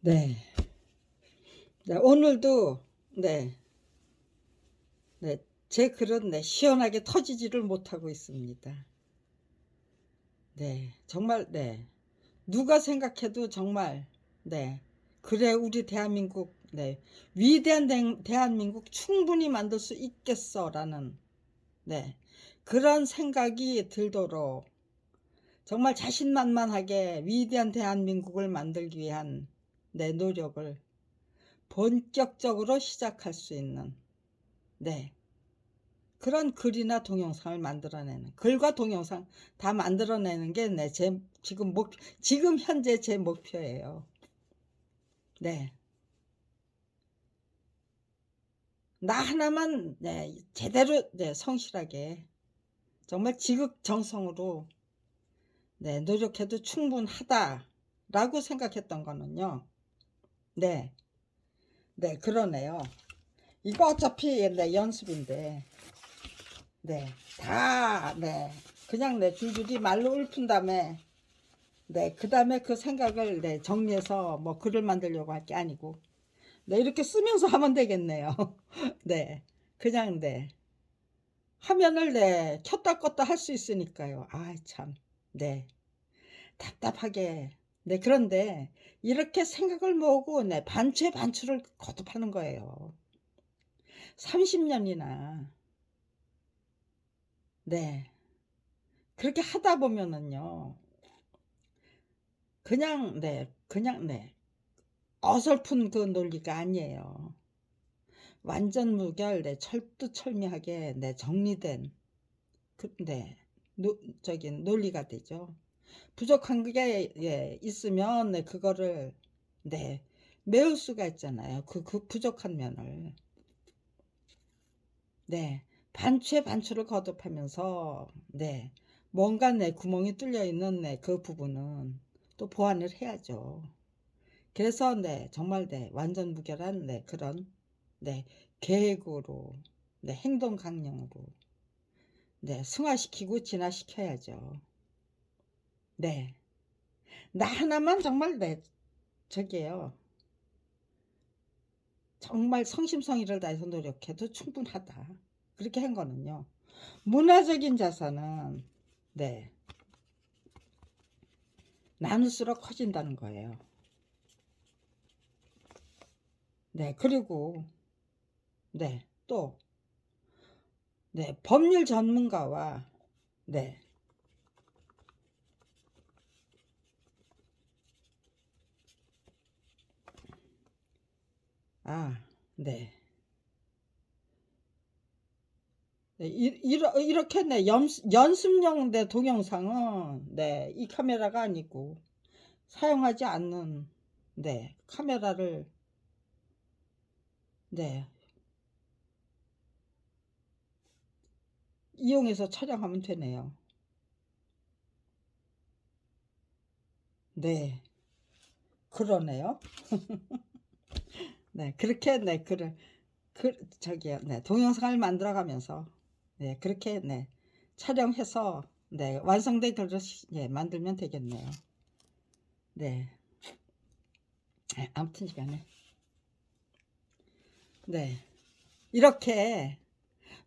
네. 네, 오늘도 네, 네, 제 글은 시원하게 터지지를 못하고 있습니다. 네, 정말 누가 생각해도 정말 그래 우리 대한민국 위대한 대한민국 충분히 만들 수 있겠어라는 그런 생각이 들도록 정말 자신만만하게 위대한 대한민국을 만들기 위한 노력을 본격적으로 시작할 수 있는 그런 글이나 동영상을 만들어내는 글과 동영상 다 만들어내는 게 제 지금 현재 제 목표예요. 나 하나만 제대로 성실하게 정말 지극정성으로 노력해도 충분하다라고 생각했던 거는요. 그러네요. 이거 어차피 연습인데 다 그냥 줄줄이 말로 읊은 다음에 그 다음에 그 생각을 정리해서 뭐 글을 만들려고 할 게 아니고 이렇게 쓰면서 하면 되겠네요. 그냥 화면을 켰다 껐다 할 수 있으니까요. 아 참 답답하게 그런데 이렇게 생각을 모으고 반추에 반추를 거듭하는 거예요. 30년이나 그렇게 하다 보면은요 그냥 어설픈 그 논리가 아니에요. 완전 무결 철두철미하게 정리된 저기 논리가 되죠. 부족한 게 있으면 그거를 메울 수가 있잖아요. 그 부족한 면을 반추에 반추를 거듭하면서 뭔가 구멍이 뚫려 있는 그 부분은 또 보완을 해야죠. 그래서 정말 완전 무결한 그런 계획으로 행동 강령으로 승화시키고 진화시켜야죠. 나 하나만 정말 저기요 정말 성심성의를 다해서 노력해도 충분하다. 그렇게 한 거는요. 문화적인 자산은 나눌수록 커진다는 거예요. 그리고 또 법률 전문가와 아, 이렇게 연습용 동영상은 이 카메라가 아니고 사용하지 않는 카메라를 이용해서 촬영하면 되네요. 그러네요. 그렇게 저기요 동영상을 만들어 가면서 그렇게 촬영해서 완성된 글을 만들면 되겠네요. 아무튼 시간에 이렇게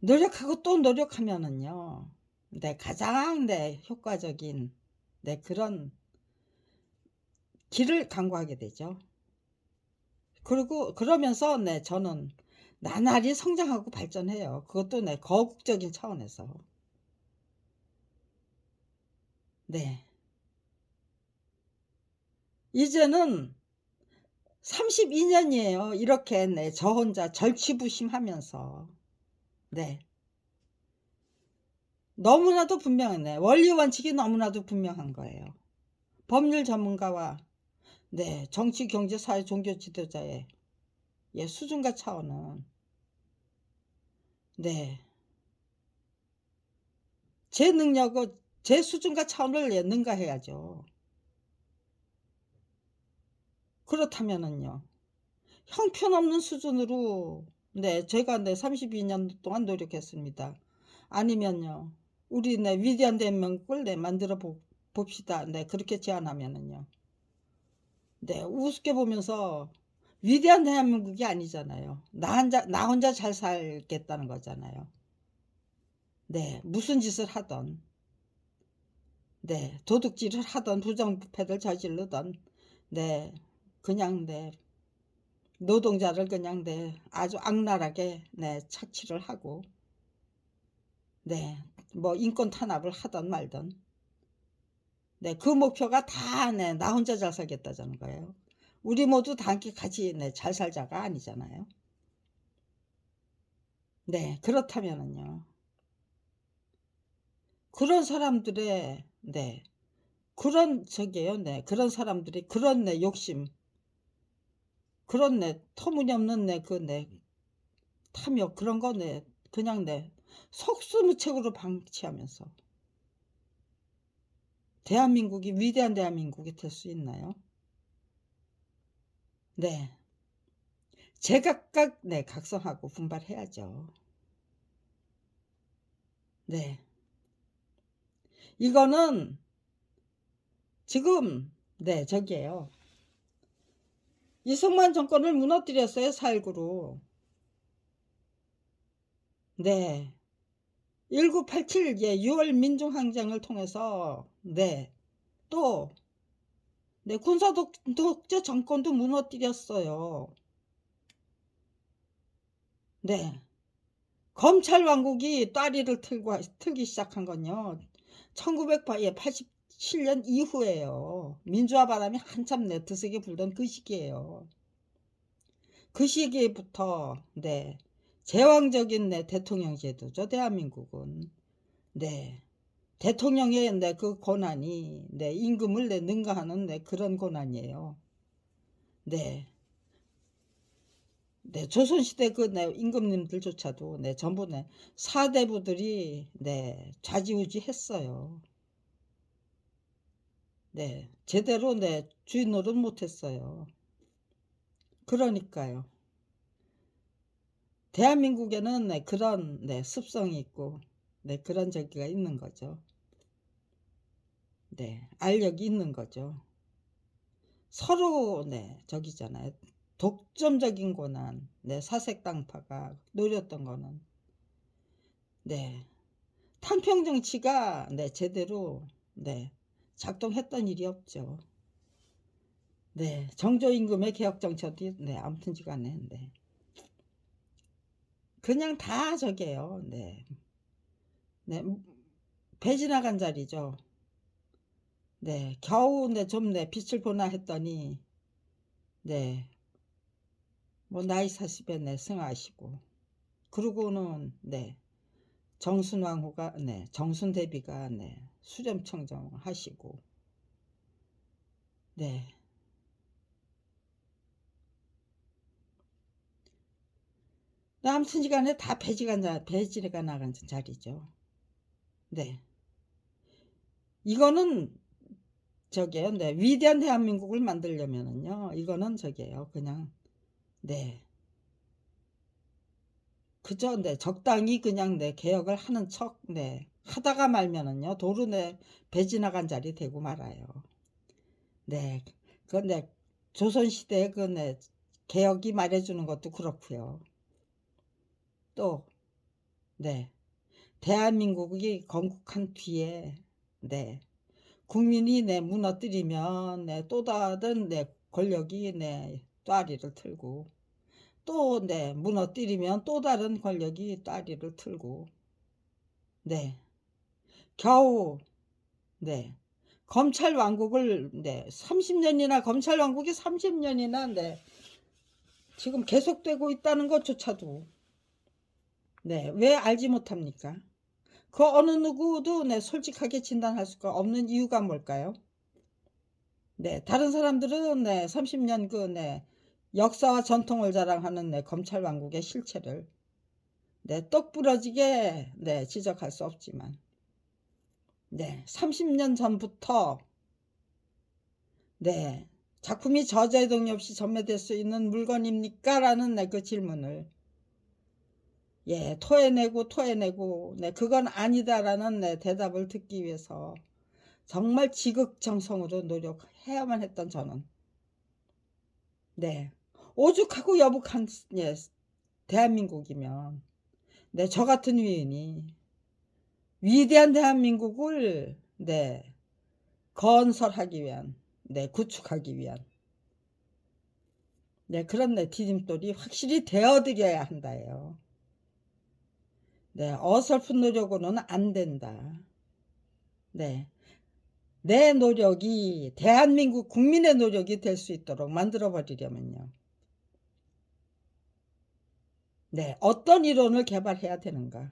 노력하고 또 노력하면은요 가장 효과적인 그런 길을 강구하게 되죠. 그리고 그러면서 저는 나날이 성장하고 발전해요. 그것도 거국적인 차원에서 이제는 32년이에요. 이렇게 저 혼자 절치부심하면서 너무나도 분명하네. 원리 원칙이 너무나도 분명한 거예요. 법률 전문가와 정치, 경제, 사회, 종교 지도자의 수준과 차원은 제 능력을 제 수준과 차원을 능가해야죠. 그렇다면은요 형편없는 수준으로 제가 32년 동안 노력했습니다. 아니면요 우리 위대한 대한민국을 만들어 봅시다. 그렇게 제안하면은요 네, 우습게 보면서 위대한 대한민국이 아니잖아요. 나 혼자 잘 살겠다는 거잖아요. 네, 무슨 짓을 하던, 네, 도둑질을 하던, 부정부패를 저지르던, 네, 그냥, 네, 노동자를 그냥, 네, 아주 악랄하게, 네, 착취를 하고, 네, 뭐, 인권 탄압을 하던 말던, 네, 그 목표가 다, 네, 나 혼자 잘 살겠다는 거예요. 우리 모두 다 함께 같이, 네, 잘 살자가 아니잖아요. 네, 그렇다면은요. 그런 사람들의, 네, 그런, 저게요, 네, 그런 사람들이, 그런, 네, 욕심, 그런, 네, 터무니없는, 네, 그, 네, 탐욕, 그런 거, 네, 그냥, 네, 속수무책으로 방치하면서, 대한민국이, 위대한 대한민국이 될 수 있나요? 네, 제각각, 네, 각성하고 분발해야죠. 네, 이거는, 지금, 네, 저기에요. 이승만 정권을 무너뜨렸어요, 4.19로. 네. 1987, 예, 6월 민중항쟁을 통해서, 네, 또, 네, 군사독재 정권도 무너뜨렸어요. 네. 검찰 왕국이 따리를 틀기 시작한 건요. 1987년 이후에요. 민주화 바람이 한참 드세게 불던 그 시기예요. 그 시기부터, 네, 제왕적인 대통령 제도죠, 대한민국은. 네. 대통령의 그 권한이 임금을 능가하는 그런 권한이에요. 네. 네, 조선시대 임금님들조차도 전부 사대부들이 좌지우지했어요. 네, 제대로 주인 노릇 못했어요. 그러니까요. 대한민국에는 그런 습성이 있고 그런 저기가 있는 거죠. 네, 알력이 있는 거죠. 서로 저기잖아요. 독점적인 권한, 사색당파가 노렸던 거는 탄평 정치가 제대로 작동했던 일이 없죠. 정조임금의 개혁 정책이 아무튼지간에 그냥 다 저게요. 네, 배 지나간 자리죠. 겨우 좀 빛을 보나 했더니 뭐 나이 40에 승하시고 그러고는 정순왕후가 정순대비가 수렴청정 하시고 아무튼지간에 다 배지가 나간 자리죠. 네, 이거는 저게요. 위대한 대한민국을 만들려면은요. 이거는 저게요. 그냥 그저 적당히 그냥 개혁을 하는 척 하다가 말면은요. 도로 배지나간 자리 되고 말아요. 그런데 조선시대에 개혁이 말해주는 것도 그렇고요. 또 대한민국이 건국한 뒤에 국민이 무너뜨리면 또 다른 권력이 또아리를 틀고 또 무너뜨리면 또 다른 권력이 또아리를 틀고 겨우 검찰 왕국을 30년이나 검찰 왕국이 30년이나 지금 계속되고 있다는 것조차도 왜 알지 못합니까? 그 어느 누구도 솔직하게 진단할 수가 없는 이유가 뭘까요? 다른 사람들은 30년 역사와 전통을 자랑하는 검찰 왕국의 실체를 똑부러지게 지적할 수 없지만 30년 전부터 작품이 저자동이 없이 전매될 수 있는 물건입니까? 라는 그 질문을 토해내고 그건 아니다라는 대답을 듣기 위해서 정말 지극정성으로 노력해야만 했던 저는 네, 오죽하고 여북한 예, 대한민국이면 네, 저 같은 위인이 위대한 대한민국을 네, 건설하기 위한 네, 구축하기 위한 네, 그런 네, 디딤돌이 확실히 되어드려야 한다예요. 네, 어설픈 노력으로는 안 된다. 네, 내 노력이 대한민국 국민의 노력이 될 수 있도록 만들어 버리려면요. 네, 어떤 이론을 개발해야 되는가?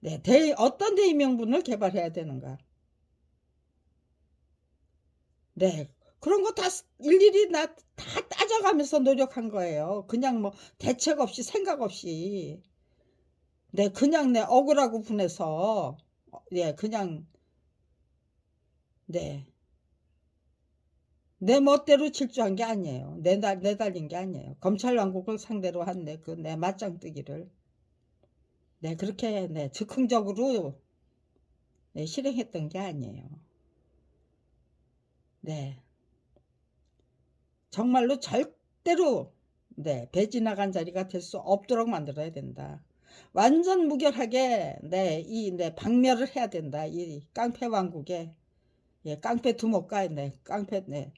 네, 어떤 대의명분을 개발해야 되는가? 네, 그런 거 다 일일이 다 따져가면서 노력한 거예요. 그냥 뭐 대책 없이 생각 없이. 네, 그냥 내 억울하고 분해서 네, 그냥 네, 내 멋대로 질주한 게 아니에요. 내달린 게 아니에요. 검찰 왕국을 상대로 한 내 맞짱뜨기를 네, 그렇게 네, 즉흥적으로 네, 실행했던 게 아니에요. 네, 정말로 절대로 네, 배 지나간 자리가 될 수 없도록 만들어야 된다. 완전 무결하게 네, 박멸을 해야 된다. 이 깡패 왕국의 예, 깡패 두목과 네, 깡패 네,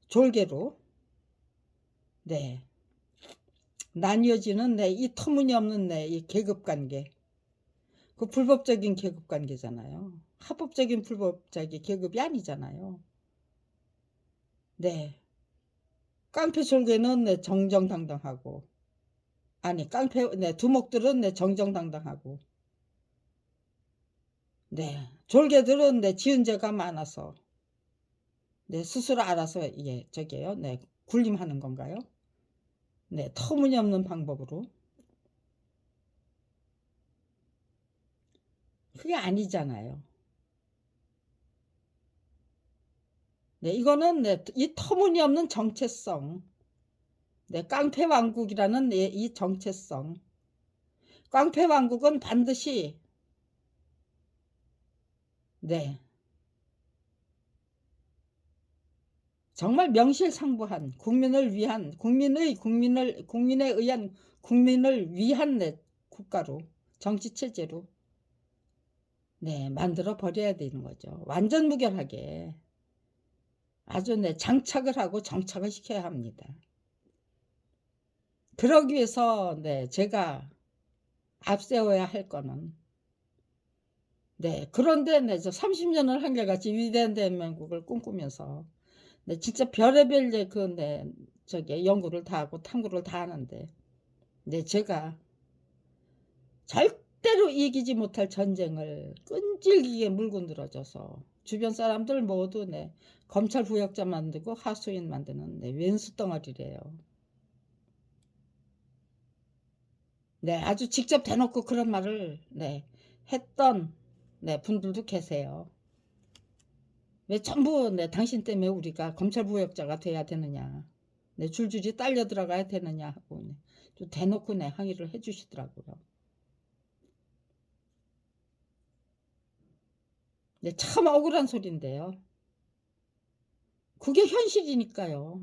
졸개로 네, 나뉘어지는 네, 이 터무니없는 네, 이 계급 관계. 그 불법적인 계급 관계잖아요. 합법적인 불법적인 계급이 아니잖아요. 네. 깡패 졸개는 네, 정정당당하고 아니 깡패 네, 두목들은 네, 정정당당하고 네. 졸개들은 네, 지은 죄가 많아서 네, 스스로 알아서 예, 저게요. 네. 군림하는 건가요? 네. 터무니없는 방법으로. 그게 아니잖아요. 네, 이거는 네, 이 터무니없는 정체성. 네, 깡패 왕국이라는 네, 이 정체성. 깡패 왕국은 반드시 네, 정말 명실상부한 국민을 위한 국민에 의한 국민을 위한 네, 국가로 정치 체제로 네, 만들어 버려야 되는 거죠. 완전 무결하게 아주 네, 장착을 하고 정착을 시켜야 합니다. 그러기 위해서 네, 제가 앞세워야 할 거는 네, 그런데 네, 저 30년을 한결같이 위대한 대한민국을 꿈꾸면서 네, 진짜 별의별 네, 저기 연구를 다 하고 탐구를 다 하는데 네, 제가 절대로 이기지 못할 전쟁을 끈질기게 물고 늘어져서 주변 사람들 모두 네, 검찰 부역자 만들고 하수인 만드는 네, 왼수 덩어리래요. 네, 아주 직접 대놓고 그런 말을 네, 했던 네, 분들도 계세요. 왜 전부 네, 당신 때문에 우리가 검찰 부역자가 돼야 되느냐, 네, 줄줄이 딸려 들어가야 되느냐 하고 네, 또 대놓고 네, 항의를 해주시더라고요. 네, 참 억울한 소리인데요. 그게 현실이니까요.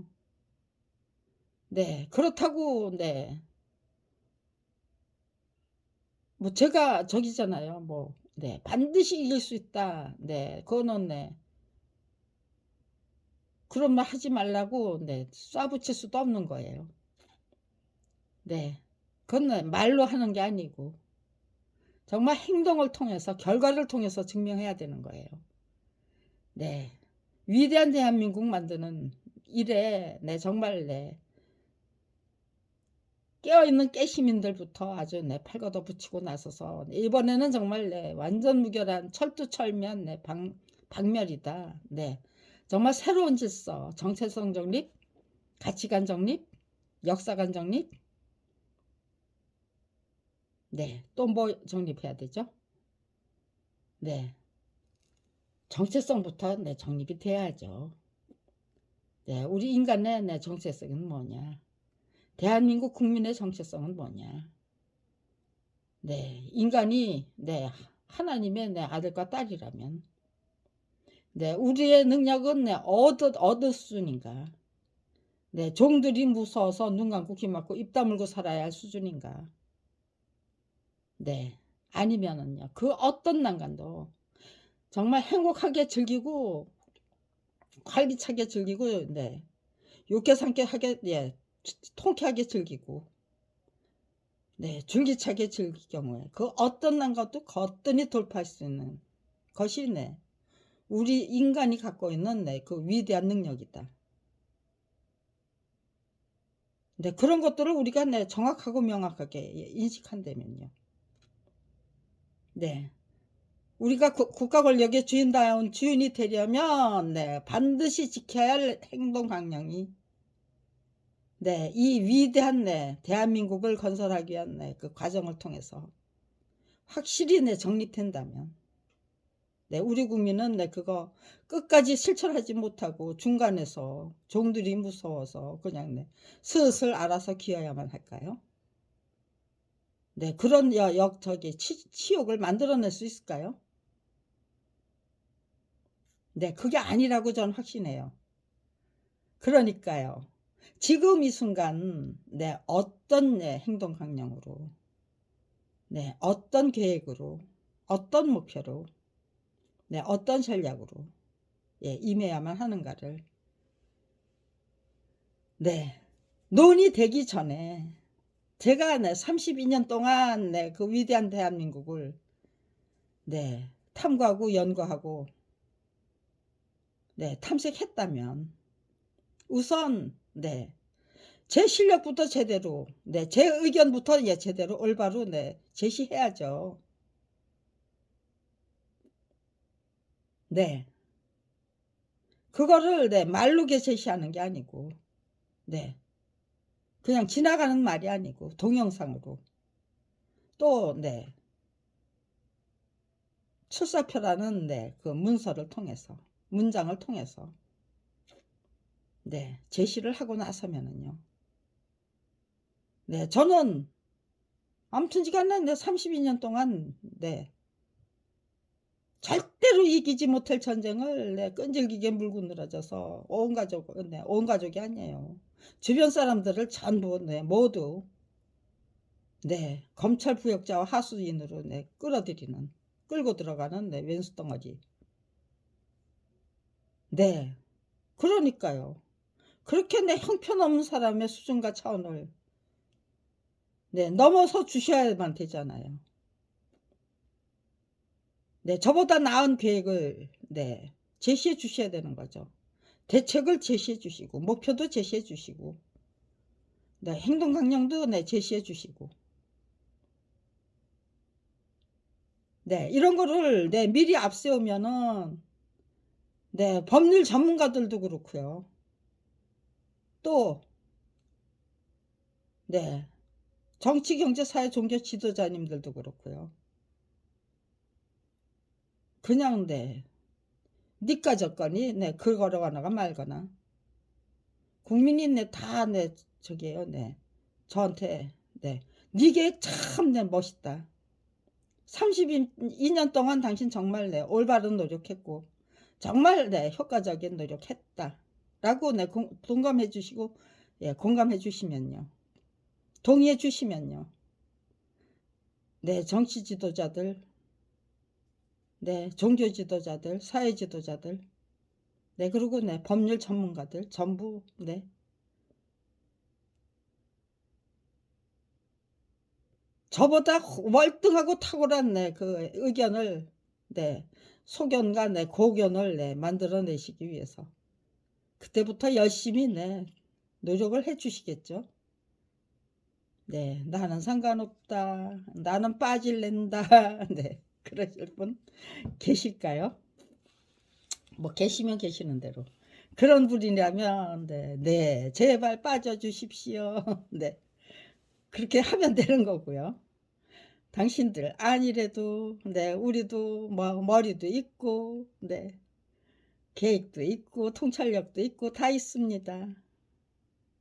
네, 그렇다고 네, 뭐 제가 저기잖아요. 뭐 네, 반드시 이길 수 있다. 네, 그거는 네, 그런 말 하지 말라고 네, 쏴붙일 수도 없는 거예요. 네, 그건 말로 하는 게 아니고 정말 행동을 통해서 결과를 통해서 증명해야 되는 거예요. 네, 위대한 대한민국 만드는 일에 네, 정말 네, 깨어있는 깨시민들부터 아주 네, 팔걷어 붙이고 나서서 이번에는 정말 네, 완전 무결한 철두철면 네, 박멸이다. 네, 정말 새로운 질서, 정체성 정립, 가치관 정립, 역사관 정립, 네, 또 뭐 정립해야 되죠? 네, 정체성부터 네, 정립이 돼야죠. 네, 우리 인간의 네, 정체성은 뭐냐? 대한민국 국민의 정체성은 뭐냐? 네, 인간이 네, 하나님의 네, 아들과 딸이라면 네, 우리의 능력은 네, 얻을 수준인가? 네, 종들이 무서워서 눈 감고 귀 막고 입 다물고 살아야 할 수준인가? 네, 아니면은요, 그 어떤 난간도 정말 행복하게 즐기고 활기차게 즐기고, 네, 욕계삼계 하게, 예, 통쾌하게 즐기고, 네, 줄기차게 즐길 경우에 그 어떤 난간도 거뜬히 돌파할 수 있는 것이, 네, 우리 인간이 갖고 있는, 네, 그 위대한 능력이다. 네, 그런 것들을 우리가, 네, 정확하고 명확하게 인식한다면요. 네, 우리가 국가 권력의 주인다운 주인이 되려면, 네, 반드시 지켜야 할 행동 강령이, 네, 이 위대한, 네, 대한민국을 건설하기 위한, 네, 그 과정을 통해서 확실히, 네, 정립된다면, 네, 우리 국민은, 네, 그거 끝까지 실천하지 못하고 중간에서 종들이 무서워서 그냥, 네, 슬슬 알아서 기어야만 할까요? 네, 그런 치욕을 만들어낼 수 있을까요? 네, 그게 아니라고 저는 확신해요. 그러니까요. 지금 이 순간, 네, 어떤, 네, 행동 강령으로, 네, 어떤 계획으로, 어떤 목표로, 네, 어떤 전략으로, 예, 임해야만 하는가를, 네, 논의되기 전에 제가, 네, 32년 동안, 네, 그 위대한 대한민국을, 네, 탐구하고 연구하고, 네, 탐색했다면 우선, 네, 제 실력부터 제대로, 네, 제 의견부터, 예, 제대로 올바로, 네, 제시해야죠. 네, 그거를, 네, 말로 제시하는 게 아니고, 네, 그냥 지나가는 말이 아니고 동영상으로 또, 네, 출사표라는, 네, 그 문서를 통해서, 문장을 통해서, 네, 제시를 하고 나서면은요, 네, 저는 아무튼지간에, 네, 32년 동안, 네, 절대로 이기지 못할 전쟁을, 네, 끈질기게 물고 늘어져서 온 가족, 네, 온 가족이 아니에요. 주변 사람들을 전부, 네, 모두, 네, 검찰 부역자와 하수인으로, 네, 끌고 들어가는, 네, 왼수덩어리. 네, 그러니까요. 그렇게, 내 형편없는 사람의 수준과 차원을, 네, 넘어서 주셔야만 되잖아요. 네, 저보다 나은 계획을, 네, 제시해 주셔야 되는 거죠. 대책을 제시해 주시고, 목표도 제시해 주시고, 네, 행동 강령도, 네, 제시해 주시고, 네, 이런 거를, 네, 미리 앞세우면은, 네, 법률 전문가들도 그렇고요. 또, 네, 정치, 경제, 사회, 종교 지도자님들도 그렇고요. 그냥, 네, 니까 졌거니, 네, 그거거나 말거나. 국민이, 네, 다, 네, 저기에요, 네, 저한테, 네, 니 계획 참, 네, 멋있다. 32년 동안 당신 정말, 네, 올바른 노력했고, 정말, 네, 효과적인 노력했다. 라고, 네, 동감해 주시고, 예, 공감해 주시면요. 동의해 주시면요. 네, 정치 지도자들, 네, 종교 지도자들, 사회 지도자들, 네, 그리고, 네, 법률 전문가들 전부, 네, 저보다 월등하고 탁월한, 네, 그 의견을, 네, 소견과, 네, 고견을, 네, 만들어내시기 위해서 그때부터 열심히, 네, 노력을 해 주시겠죠. 네, 나는 상관없다, 나는 빠질랜다, 네, 그러실 분 계실까요? 뭐 계시면 계시는 대로. 그런 분이라면, 네, 네, 제발 빠져주십시오. 네, 그렇게 하면 되는 거고요. 당신들 아니래도, 네, 우리도 뭐 머리도 있고, 네, 계획도 있고 통찰력도 있고 다 있습니다.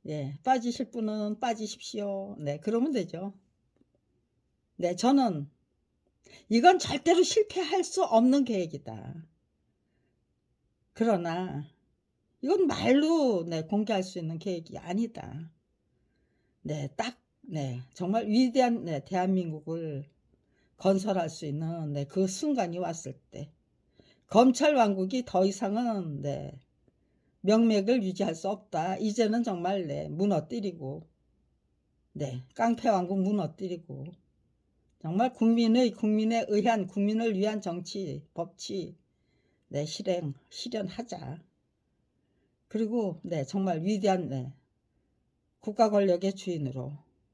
예, 빠지실 분은 빠지십시오. 네, 그러면 되죠. 네, 저는 이건 절대로 실패할 수 없는 계획이다. 그러나 이건 말로 네, 공개할 수 있는 계획이 아니다. 네, 딱 네, 정말 위대한 네, 대한민국을 건설할 수 있는 네, 그 순간이 왔을 때 검찰 왕국이 더 이상은 네, 명맥을 유지할 수 없다. 이제는 정말 네, 무너뜨리고 네, 깡패 왕국 무너뜨리고 정말 국민에 의한 국민을 위한 정치, 법치 네, 실현하자. 그리고 네, 정말 위대한 네, 국가 권력의 주인으로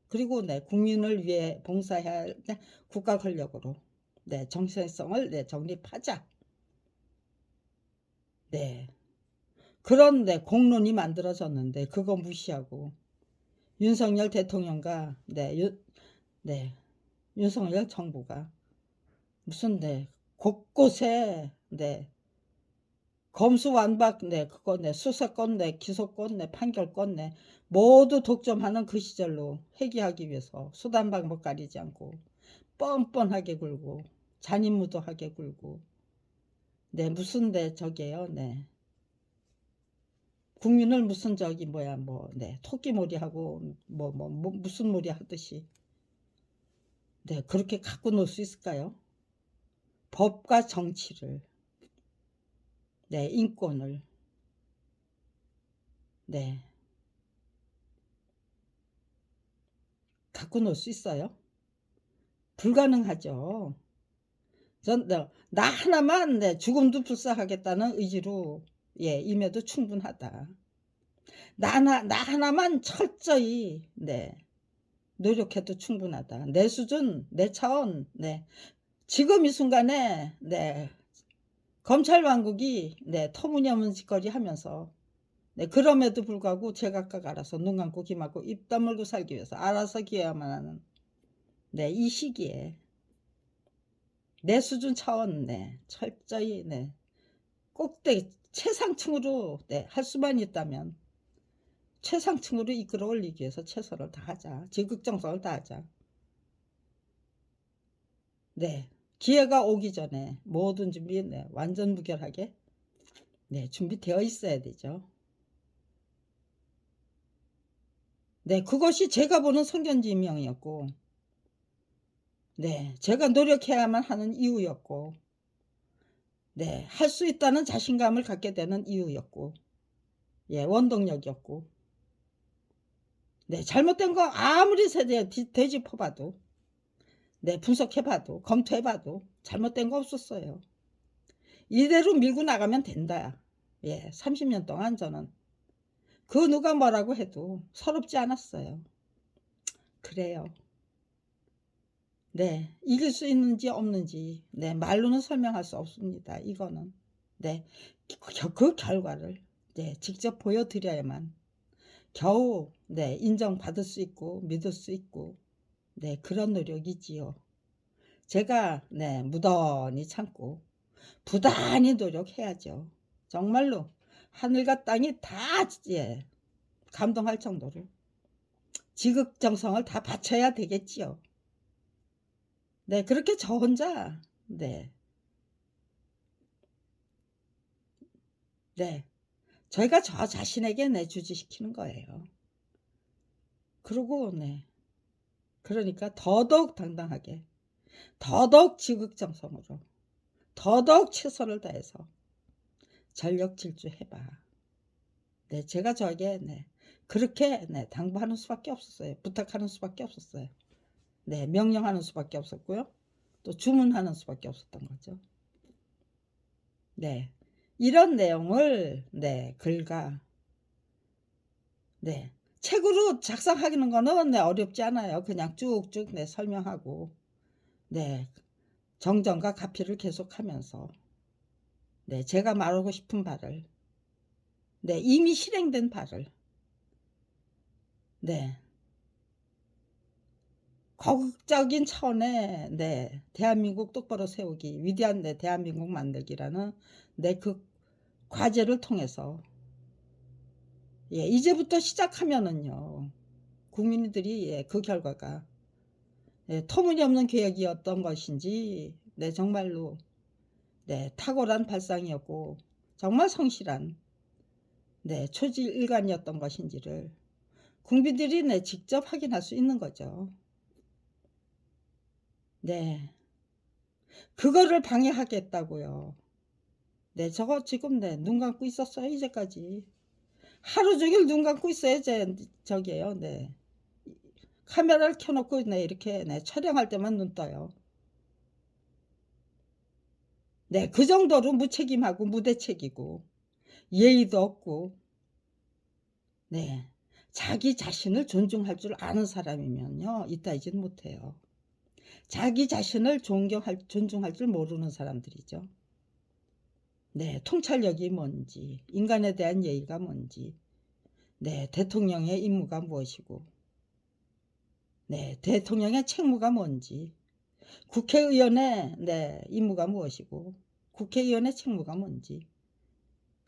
그리고 네, 국민을 위해 봉사해야 할 네, 국가 권력으로 네, 정체성을 네, 정립하자. 네. 그런 네, 공론이 만들어졌는데 그거 무시하고 윤석열 대통령과 네, 윤석열 정부가 무슨 네, 곳곳에 네, 검수완박 네, 그거 네, 수사권 네, 기소권 네, 판결권 네, 모두 독점하는 그 시절로 회귀하기 위해서 수단 방법 가리지 않고 뻔뻔하게 굴고 잔인무도하게 굴고 네, 무슨 네, 저게요. 네. 국민을 무슨 저기 뭐야 네, 토끼몰이하고 무슨 몰이 하듯이 네, 그렇게 갖고 놀 수 있을까요? 법과 정치를 네, 인권을 네, 갖고 놀 수 있어요? 불가능하죠. 나 하나만 네, 죽음도 불사하겠다는 의지로 예, 임해도 충분하다. 나 하나만 철저히 네, 노력해도 충분하다. 내 수준, 내 차원, 네. 지금 이 순간에 네, 검찰 왕국이 네, 터무니없는 짓거리 하면서 네, 그럼에도 불구하고 제각각 알아서 눈 감고 귀 막고 입 다물고 살기 위해서 알아서 기어야만 하는 네, 이 시기에 내 수준 차원 네, 철저히 네, 꼭대기 최상층으로 네, 할 수만 있다면 최상층으로 이끌어 올리기 위해서 최선을 다하자. 지극정성을 다하자. 네, 기회가 오기 전에 모든 준비 네, 완전 무결하게 네, 준비되어 있어야 되죠. 네, 그것이 제가 보는 성견지명이었고 네, 제가 노력해야만 하는 이유였고 네, 할 수 있다는 자신감을 갖게 되는 이유였고 예, 원동력이었고 네, 잘못된 거 아무리 세대 되짚어봐도 네, 분석해봐도 검토해봐도 잘못된 거 없었어요. 이대로 밀고 나가면 된다. 예, 30년 동안 저는 그 누가 뭐라고 해도 서럽지 않았어요. 그래요. 네, 이길 수 있는지 없는지 네, 말로는 설명할 수 없습니다. 이거는 네, 그 결과를 네, 직접 보여드려야만 겨우 네, 인정받을 수 있고 믿을 수 있고 네, 그런 노력이지요. 제가 네, 무던히 참고 부단히 노력해야죠. 정말로 하늘과 땅이 다 예, 감동할 정도로 지극정성을 다 바쳐야 되겠지요. 네, 그렇게 저 혼자 네, 네, 저희가 저 자신에게 내주지시키는 거예요. 그리고 네, 그러니까 더더욱 당당하게, 더더욱 지극정성으로, 더더욱 최선을 다해서 전력 질주해봐. 네, 제가 저에게 네, 그렇게 네, 당부하는 수밖에 없었어요. 부탁하는 수밖에 없었어요. 네, 명령하는 수밖에 없었고요. 또 주문하는 수밖에 없었던 거죠. 네, 이런 내용을 네, 글과 네, 책으로 작성하는 거는 네, 어렵지 않아요. 그냥 쭉쭉 네, 설명하고 네, 정정과 가피를 계속하면서 네, 제가 말하고 싶은 바를 네, 이미 실행된 바를 네, 거국적인 차원의 네, 대한민국 똑바로 세우기, 위대한 네, 대한민국 만들기라는 네, 그 과제를 통해서 예, 이제부터 시작하면은요, 국민들이 예, 그 결과가 예, 터무니없는 계획이었던 것인지 네, 정말로 네, 탁월한 발상이었고 정말 성실한 네, 초지일관이었던 것인지를 국민들이 네, 직접 확인할 수 있는 거죠. 네, 그거를 방해하겠다고요. 네, 저거 지금 네, 눈 감고 있었어요, 이제까지. 하루 종일 눈 감고 있어요, 저기에요, 네. 카메라를 켜놓고 네, 이렇게 네, 촬영할 때만 눈 떠요. 네, 그 정도로 무책임하고 무대책이고 예의도 없고, 네, 자기 자신을 존중할 줄 아는 사람이면요, 이따이진 못해요. 자기 자신을 존중할 줄 모르는 사람들이죠. 네, 통찰력이 뭔지, 인간에 대한 예의가 뭔지, 네, 대통령의 임무가 무엇이고, 네, 대통령의 책무가 뭔지, 국회의원의 네, 임무가 무엇이고, 국회의원의 책무가 뭔지,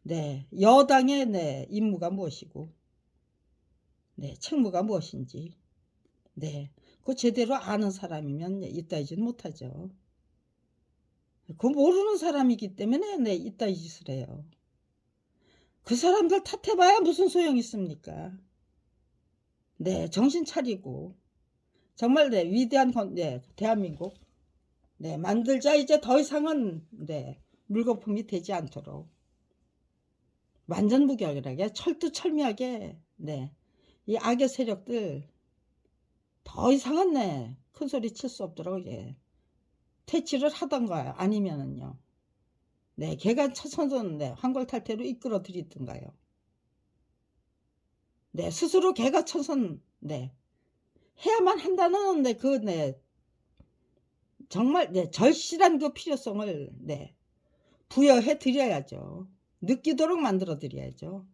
네, 여당의 네, 임무가 무엇이고, 네, 책무가 무엇인지, 네, 그 제대로 아는 사람이면 이따이지는 못하죠. 그 모르는 사람이기 때문에 네, 이따이 짓을 해요. 그 사람들 탓해봐야 무슨 소용이 있습니까? 네, 정신 차리고 정말 네, 위대한 네, 대한민국 네, 만들자. 이제 더 이상은 네, 물거품이 되지 않도록 완전 무결하게 철두철미하게 네, 이 악의 세력들 더 이상은 네, 큰 소리 칠 수 없도록 예, 퇴치를 하던가요. 아니면은요. 네, 개간천선 네, 환골탈태로 이끌어 드리든가요. 네, 스스로 개가천선 네, 해야만 한다는 네, 그 네, 정말 네, 절실한 그 필요성을 네, 부여해 드려야죠. 느끼도록 만들어 드려야죠.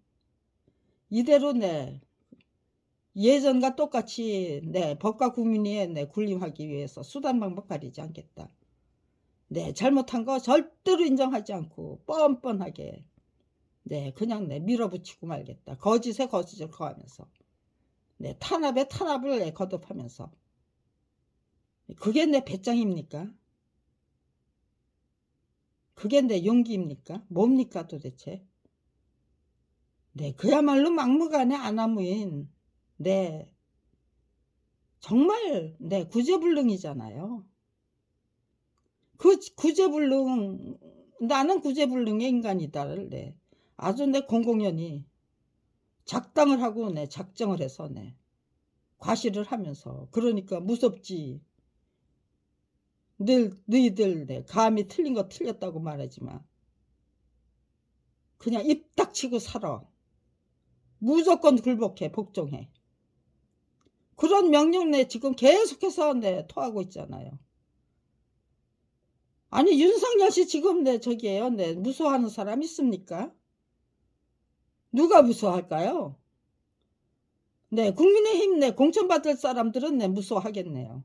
이대로 네, 예전과 똑같이 네, 법과 국민이 네, 군림하기 위해서 수단 방법 가리지 않겠다. 네, 잘못한 거 절대로 인정하지 않고 뻔뻔하게 네, 그냥 네, 밀어붙이고 말겠다. 거짓에 거짓을 거하면서 네, 탄압에 탄압을 네, 거듭하면서 그게 내 배짱입니까? 그게 내 용기입니까? 뭡니까 도대체? 네, 그야말로 막무가내 아나무인 네, 정말 네, 구제불능이잖아요. 그 구제불능, 나는 구제불능의 인간이다를 네, 아주 내 공공연히 작당을 하고 네, 작정을 해서 네, 과시를 하면서 그러니까 무섭지. 너희들 네, 감히 틀린 거 틀렸다고 말하지 마. 그냥 입 닥치고 살아. 무조건 굴복해, 복종해. 그런 명령 내 지금 계속해서 내 토하고 있잖아요. 아니 윤석열 씨 지금 내 저기에요. 내 무서워하는 사람 있습니까? 누가 무서워할까요? 네, 국민의힘 내 공천받을 사람들은 내 무서워하겠네요.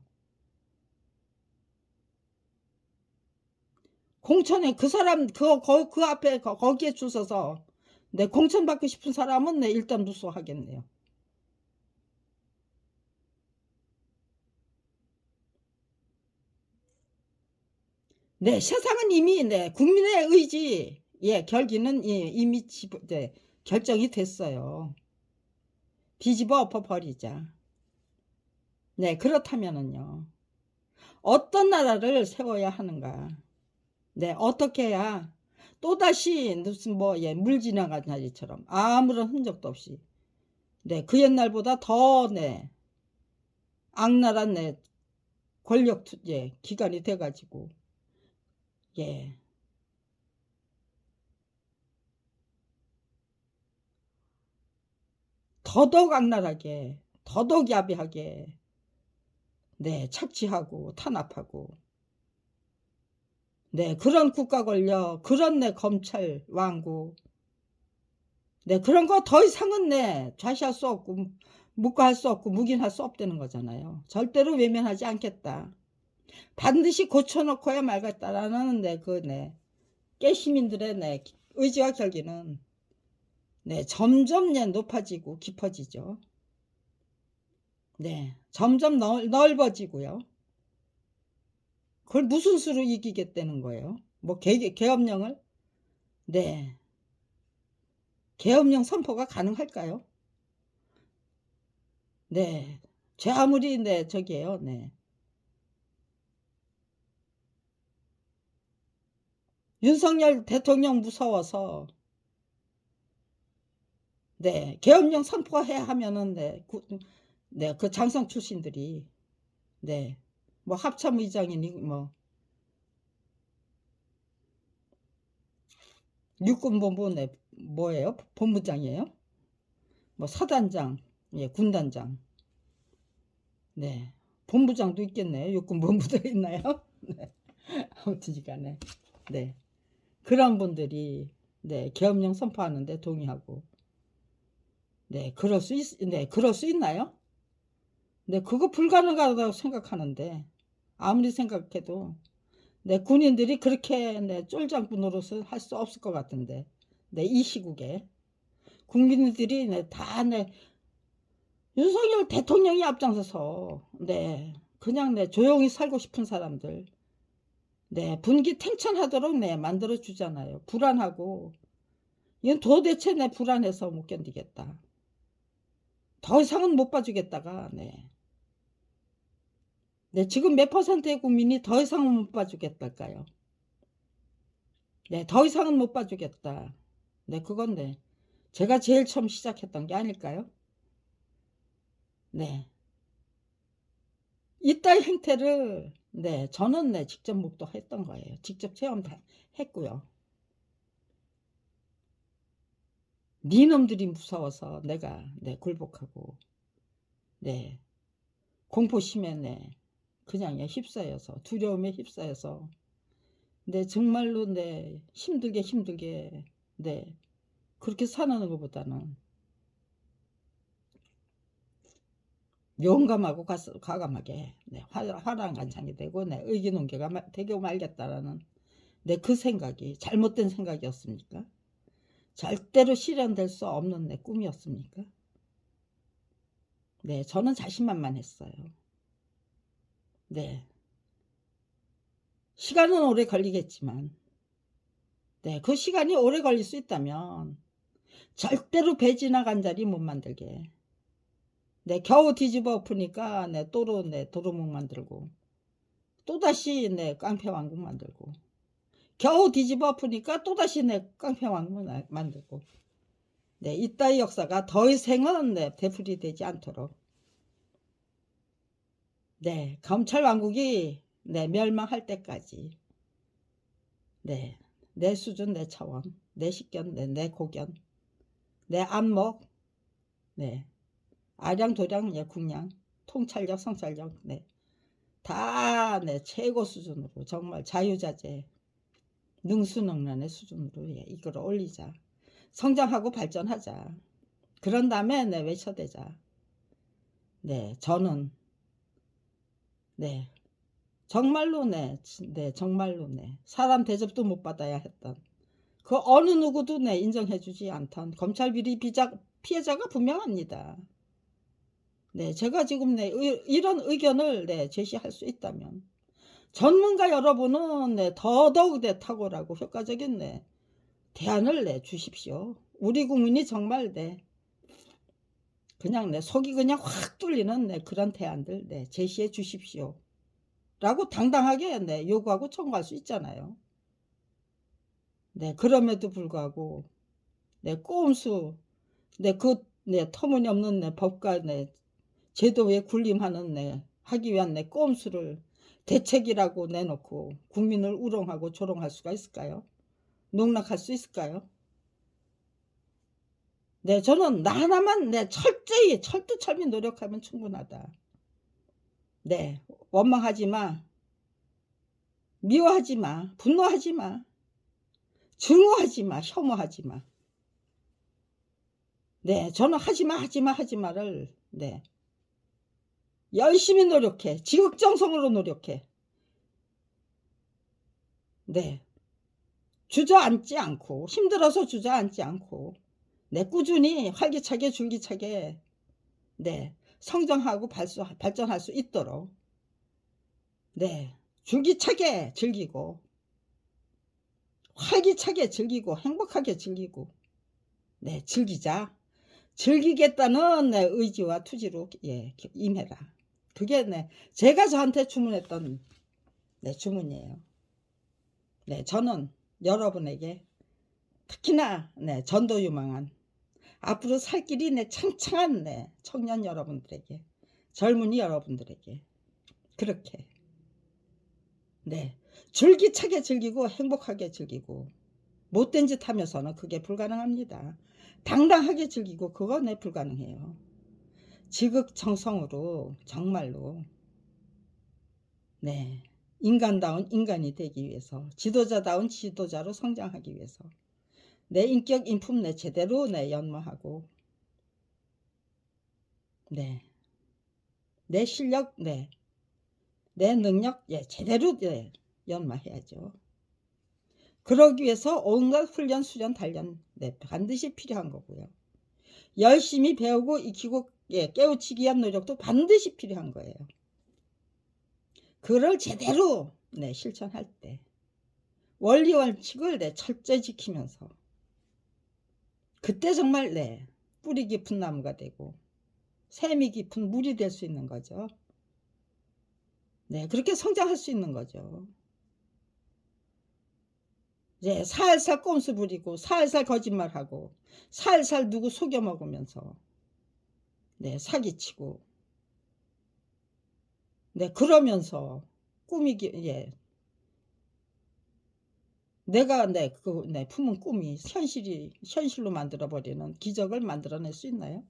공천에 그 사람 그 앞에 거기에 줄 서서 내 공천받고 싶은 사람은 내 일단 무서워하겠네요. 네, 세상은 이미 네, 국민의 의지 예, 결기는 예, 이미 네, 결정이 됐어요. 뒤집어 엎어 버리자. 네, 그렇다면은요. 어떤 나라를 세워야 하는가? 네, 어떻게 해야 또다시 무슨 뭐 예, 물 지나간 자리처럼 아무런 흔적도 없이 네, 그 옛날보다 더 네, 악랄한 네, 권력 예, 기관이 돼 가지고 예. 더더욱 악랄하게 더더욱 야비하게 네, 착취하고 탄압하고 네, 그런 국가 권력, 그런 내 검찰 왕국, 네, 그런 거 더 이상은 네, 좌시할 수 없고, 묵과할 수 없고, 묵인할 수 없다는 거잖아요. 절대로 외면하지 않겠다. 반드시 고쳐놓고야 말겠다라는 네, 그 네, 깨시민들의 네, 의지와 결기는 네, 점점 네, 높아지고 깊어지죠. 네, 점점 넓어지고요. 그걸 무슨 수로 이기겠다는 거예요? 뭐 계엄령을? 네. 계엄령 선포가 가능할까요? 네. 제 아무리 네 저기에요. 네. 윤석열 대통령 무서워서 네 계엄령 선포해야 하면은 네 그 장성 출신들이 네 뭐 합참의장이니 뭐 육군본부 네 뭐예요? 본부장이에요? 뭐 사단장, 예 군단장, 네 본부장도 있겠네요. 육군본부도 있나요? 네 아무튼간에 네 그런 분들이 네 계엄령 선포하는데 동의하고 네 그럴 수 있나요? 네 그거 불가능하다고 생각하는데 아무리 생각해도 네 군인들이 그렇게 네 쫄장구 노릇을 할 수 없을 것 같은데 네 이 시국에 국민들이 네 다 네 윤석열 대통령이 앞장서서 네 그냥 네 조용히 살고 싶은 사람들 네 분기 탱천하도록 네 만들어 주잖아요. 불안하고 이건 도대체 내 불안해서 못 견디겠다. 더 이상은 못 봐주겠다가 네. 네 지금 몇 퍼센트의 국민이 더 이상은 못 봐주겠달까요? 네 더 이상은 못 봐주겠다. 네 그건 네 제가 제일 처음 시작했던 게 아닐까요? 네 이따위 행태를 네 저는 네 직접 목도했던 거예요. 직접 체험했고요. 니놈들이 무서워서 내가 네 굴복하고 네 공포심에 네 그냥 휩싸여서 두려움에 휩싸여서 네 정말로 네 힘들게 네 그렇게 사는 것보다는 용감하고 과감하게 네 화랑간장이 되고 네 의기농개가 되고 말겠다라는 네 그 생각이 잘못된 생각이었습니까? 절대로 실현될 수 없는 내 꿈이었습니까? 네 저는 자신만만했어요. 네 시간은 오래 걸리겠지만 네 그 시간이 오래 걸릴 수 있다면 절대로 배 지나간 자리 못 만들게 네 겨우 뒤집어 엎으니까 네 또로 네 도루묵 만들고 또다시 네 깡패왕국 만들고 겨우 뒤집어 엎으니까 또다시 네 깡패왕국 만들고 네 이따위 역사가 더 이상은 네 되풀이 되지 않도록 네 검찰왕국이 네 멸망할 때까지 네 내 수준 내 차원 내 식견 내 고견 내 안목 네 아량도량 예 국량 통찰력 성찰력 네 다 네 최고 수준으로 정말 자유자재 능수능란의 수준으로 예 이걸 올리자 성장하고 발전하자 그런 다음에 네 외쳐대자 네 저는 네 정말로 정말로 사람 대접도 못 받아야 했던 그 어느 누구도 인정해주지 않던 검찰 비리 피해자가 분명합니다. 네 제가 지금 이런 의견을 제시할 수 있다면 전문가 여러분은 더더욱 탁월하고 효과적인 대안을 주십시오. 우리 국민이 정말 그냥 속이 그냥 확 뚫리는 그런 대안들 제시해 주십시오. 라고 당당하게 요구하고 청구할 수 있잖아요. 그럼에도 불구하고 꼼수 그 터무니없는 법과 제도에 군림하는 하기 위한 꼼수를 대책이라고 내놓고 국민을 우롱하고 조롱할 수가 있을까요? 농락할 수 있을까요? 저는 나 하나만 철저히 철두철미 노력하면 충분하다. 원망하지 마. 미워하지 마. 분노하지 마. 증오하지 마. 혐오하지 마. 저는 하지마를 열심히 노력해. 지극정성으로 노력해. 주저앉지 않고 힘들어서 주저앉지 않고 꾸준히 활기차게 줄기차게 성장하고 발전할 수 있도록 줄기차게 즐기고 활기차게 즐기고 행복하게 즐기고 네, 즐기자. 즐기겠다는 네, 의지와 투지로 예, 임해라. 그게 네, 제가 저한테 주문했던 네, 주문이에요. 네, 저는 여러분에게 특히나 네, 전도유망한 앞으로 살 길이 네, 창창한 네, 청년 여러분들에게, 젊은이 여러분들에게 그렇게 네, 줄기차게 즐기고 행복하게 즐기고 못된 짓 하면서는 그게 불가능합니다. 당당하게 즐기고 그건 네, 불가능해요. 지극정성으로 정말로 네, 인간다운 인간이 되기 위해서, 지도자다운 지도자로 성장하기 위해서 내 인격 인품 내 제대로 내 연마하고 네, 내 실력 내 능력 예, 제대로 예, 연마해야죠. 그러기 위해서 온갖 훈련 수련 단련 네, 반드시 필요한 거고요. 열심히 배우고 익히고 예, 깨우치기 위한 노력도 반드시 필요한 거예요. 그걸 제대로 네, 실천할 때 원리 원칙을 네, 철저히 지키면서 그때 정말 네, 뿌리 깊은 나무가 되고 샘이 깊은 물이 될 수 있는 거죠. 네, 그렇게 성장할 수 있는 거죠. 예, 살살 꼼수 부리고 살살 거짓말하고 살살 누구 속여 먹으면서 네, 사기치고 네, 그러면서 꾸미기 예, 내가 네, 네, 품은 꿈이 현실로 만들어 버리는 기적을 만들어낼 수 있나요?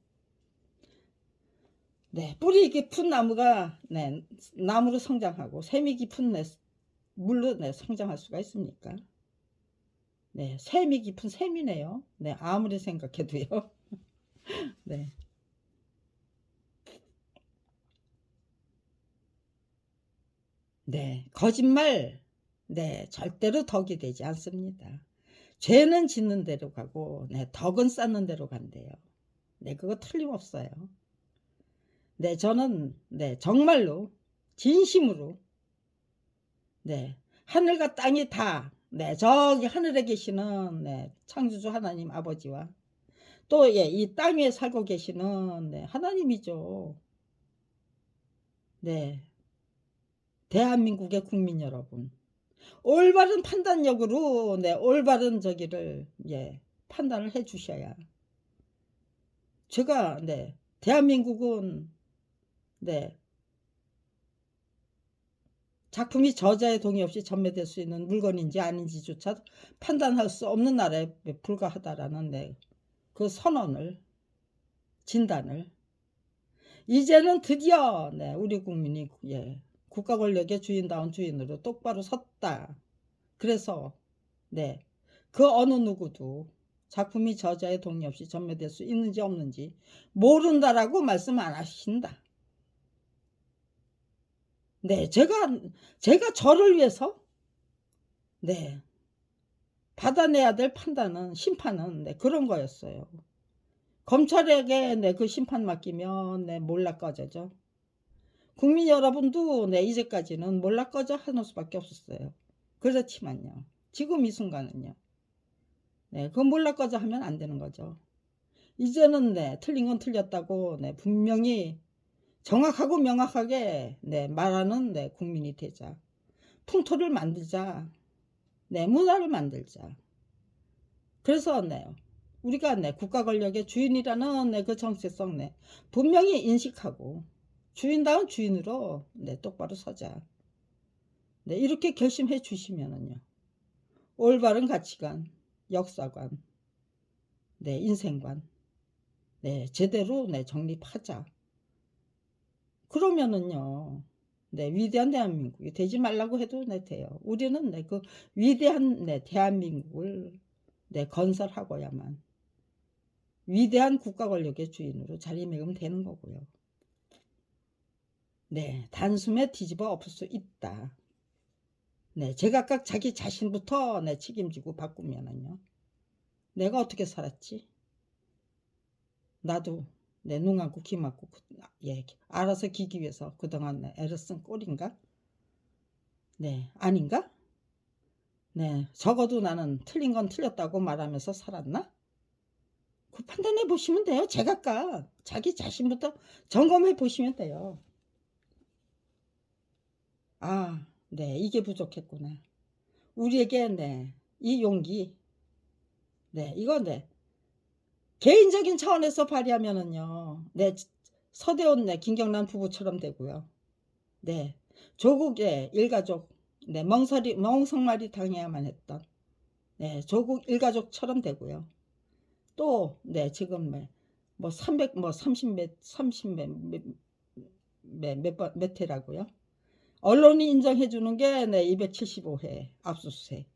네, 뿌리 깊은 나무가 네, 나무로 성장하고 샘이 깊은 네, 물로 네, 성장할 수가 있습니까? 네, 샘이 깊은 샘이네요. 네, 아무리 생각해도요. 네. 네, 거짓말, 네, 절대로 덕이 되지 않습니다. 죄는 짓는 대로 가고, 네, 덕은 쌓는 대로 간대요. 네, 그거 틀림없어요. 네, 저는, 네, 정말로, 진심으로, 네, 하늘과 땅이 다, 네, 저기 하늘에 계시는, 네, 창조주 하나님 아버지와, 또, 예, 이 땅 위에 살고 계시는, 네, 하나님이죠. 네, 대한민국의 국민 여러분. 올바른 판단력으로 네, 올바른 저기를 예, 판단을 해 주셔야. 제가 네, 대한민국은 네, 작품이 저자의 동의 없이 전매될 수 있는 물건인지 아닌지조차 판단할 수 없는 나라에 불과하다라는 네, 그 선언을 진단을 이제는 드디어 네, 우리 국민이 예, 국가 권력의 주인다운 주인으로 똑바로 섰다. 그래서 네, 그 어느 누구도 작품이 저자의 동의 없이 전매될 수 있는지 없는지 모른다라고 말씀 안 하신다. 네, 제가 저를 위해서 네, 받아내야 될 판단은 심판은 네, 그런 거였어요. 검찰에게 네, 그 심판 맡기면 네, 몰라 꺼져죠. 국민 여러분도 네, 이제까지는 몰라 꺼져 하는 수밖에 없었어요. 그렇지만요. 지금 이 순간은요. 네, 그 몰라 꺼져 하면 안 되는 거죠. 이제는 네, 틀린 건 틀렸다고 네, 분명히 정확하고 명확하게 네, 말하는 네, 국민이 되자. 풍토를 만들자. 네, 문화를 만들자. 그래서 네, 우리가 네, 국가 권력의 주인이라는 네, 그 정체성 네, 분명히 인식하고 주인다운 주인으로 네, 똑바로 서자. 네, 이렇게 결심해 주시면은요. 올바른 가치관, 역사관, 네, 인생관, 네, 제대로 네, 정립하자. 그러면은요. 네, 위대한 대한민국이 되지 말라고 해도 네, 돼요. 우리는 네, 그 위대한 네, 대한민국을 네, 건설하고야만 위대한 국가 권력의 주인으로 자리매김 되는 거고요. 네, 단숨에 뒤집어 엎을 수 있다. 네, 제각각 자기 자신부터 네, 책임지고 바꾸면은요. 내가 어떻게 살았지? 나도 내 눈 감고 귀 막고 예, 알아서 기기 위해서 그동안 네, 애를 쓴 꼴인가? 네, 아닌가? 네, 적어도 나는 틀린 건 틀렸다고 말하면서 살았나? 그 판단해 보시면 돼요. 제각각 자기 자신부터 점검해 보시면 돼요. 아, 네, 이게 부족했구나. 우리에게 네, 이 용기, 네, 이거 네, 개인적인 차원에서 발휘하면은요, 네, 서대원 네, 김경란 부부처럼 되고요. 네, 조국의 일가족, 네, 멍석말이 당해야만 했던, 네, 조국 일가족처럼 되고요. 또, 네, 지금 뭐 300, 뭐 30몇 회라고요. 언론이 인정해 주는 게, 네, 275회 압수수색.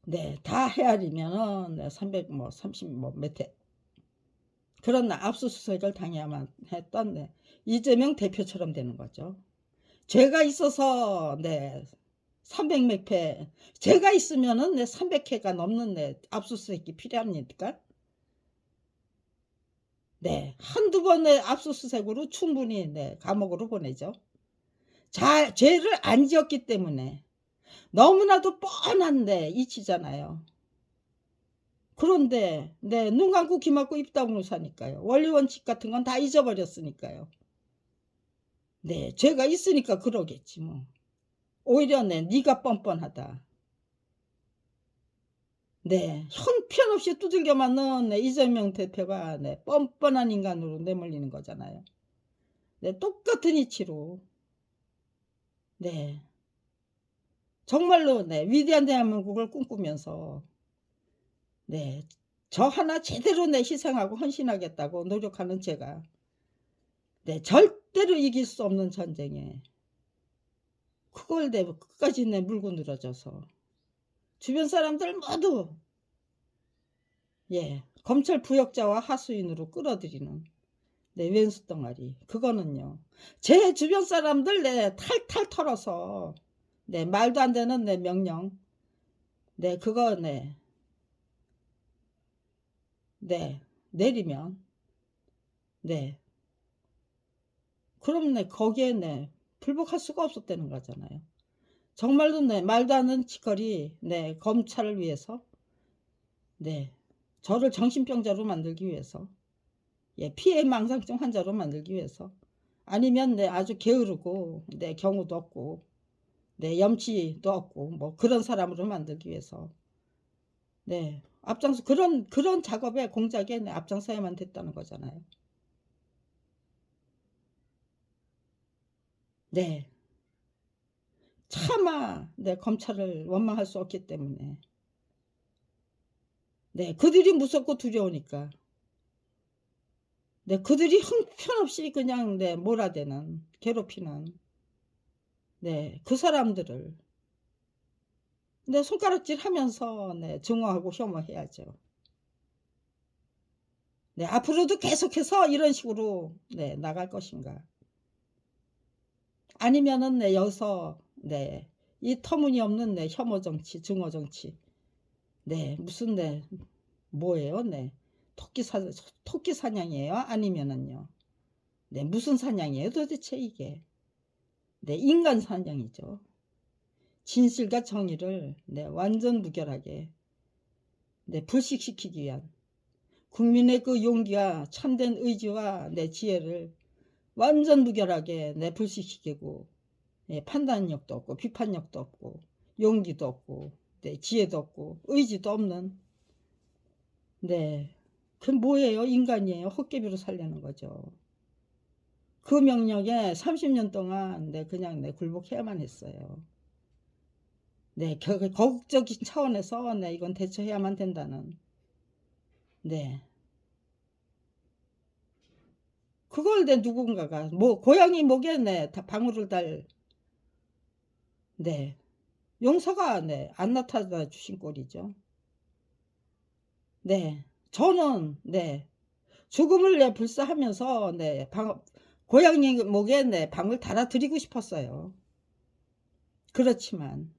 네, 다 헤아리면은, 네, 300, 뭐 30, 몇 회. 그런 압수수색을 당해야만 했던, 네, 이재명 대표처럼 되는 거죠. 죄가 있어서, 네, 300 몇 회. 죄가 있으면은, 네, 300회가 넘는, 네, 압수수색이 필요합니까? 네, 한두 번의 압수수색으로 충분히, 네, 감옥으로 보내죠. 죄를 안 지었기 때문에. 너무나도 뻔한데 이치잖아요. 그런데 네, 눈 감고 귀 막고 입 다물고 사니까요. 원리 원칙 같은 건 다 잊어버렸으니까요. 네, 죄가 있으니까 그러겠지 뭐. 오히려 네가 뻔뻔하다. 네, 형편없이 두들겨 맞는 네, 이재명 대표가 네, 뻔뻔한 인간으로 내몰리는 거잖아요. 네, 똑같은 이치로. 네, 정말로 네, 위대한 대한민국을 꿈꾸면서 네, 저 하나 제대로 내 희생하고 헌신하겠다고 노력하는 제가 네, 절대로 이길 수 없는 전쟁에 그걸 내 끝까지 내 물고 늘어져서 주변 사람들 모두 예, 검찰 부역자와 하수인으로 끌어들이는 내 왼수 덩어리. 그거는요, 제 주변 사람들 내 탈탈 털어서 내 말도 안 되는 내 명령 네, 그거 네, 내리면 네, 그럼 거기에 불복할 수가 없었다는 거잖아요. 정말로 말도 안 되는 짓거리 검찰을 위해서 저를 정신병자로 만들기 위해서 피해망상증 환자로 만들기 위해서 아니면 아주 게으르고 경우도 없고 염치도 없고 뭐 그런 사람으로 만들기 위해서 앞장서 그런 작업에 공작에 앞장서야만 됐다는 거잖아요. 차마 검찰을 원망할 수 없기 때문에 그들이 무섭고 두려우니까 그들이 형편없이 그냥 몰아대는 괴롭히는 그 사람들을 손가락질 하면서 증오하고 혐오해야죠. 앞으로도 계속해서 이런 식으로 나갈 것인가 아니면은 여기서 이 터무니없는 혐오 정치 증오 정치 무슨 뭐예요 토끼 사냥이에요 아니면은요 무슨 사냥이에요 도대체 이게 인간 사냥이죠. 진실과 정의를 완전 무결하게 불식시키기 위한 국민의 그 용기와 참된 의지와 지혜를 완전 무결하게 불식시키고 판단력도 없고 비판력도 없고 용기도 없고 지혜도 없고 의지도 없는 그 뭐예요? 인간이에요. 헛개비로 살려는 거죠. 그 명령에 30년 동안 그냥 굴복해야만 했어요. 거국적인 차원에서 이건 대처해야만 된다는 그걸 누군가가 고양이 목에 다 방울을 달 용서가 안 나타나 주신 꼴이죠. 저는 죽음을 불사하면서 고양이 목에 방울 달아드리고 싶었어요. 그렇지만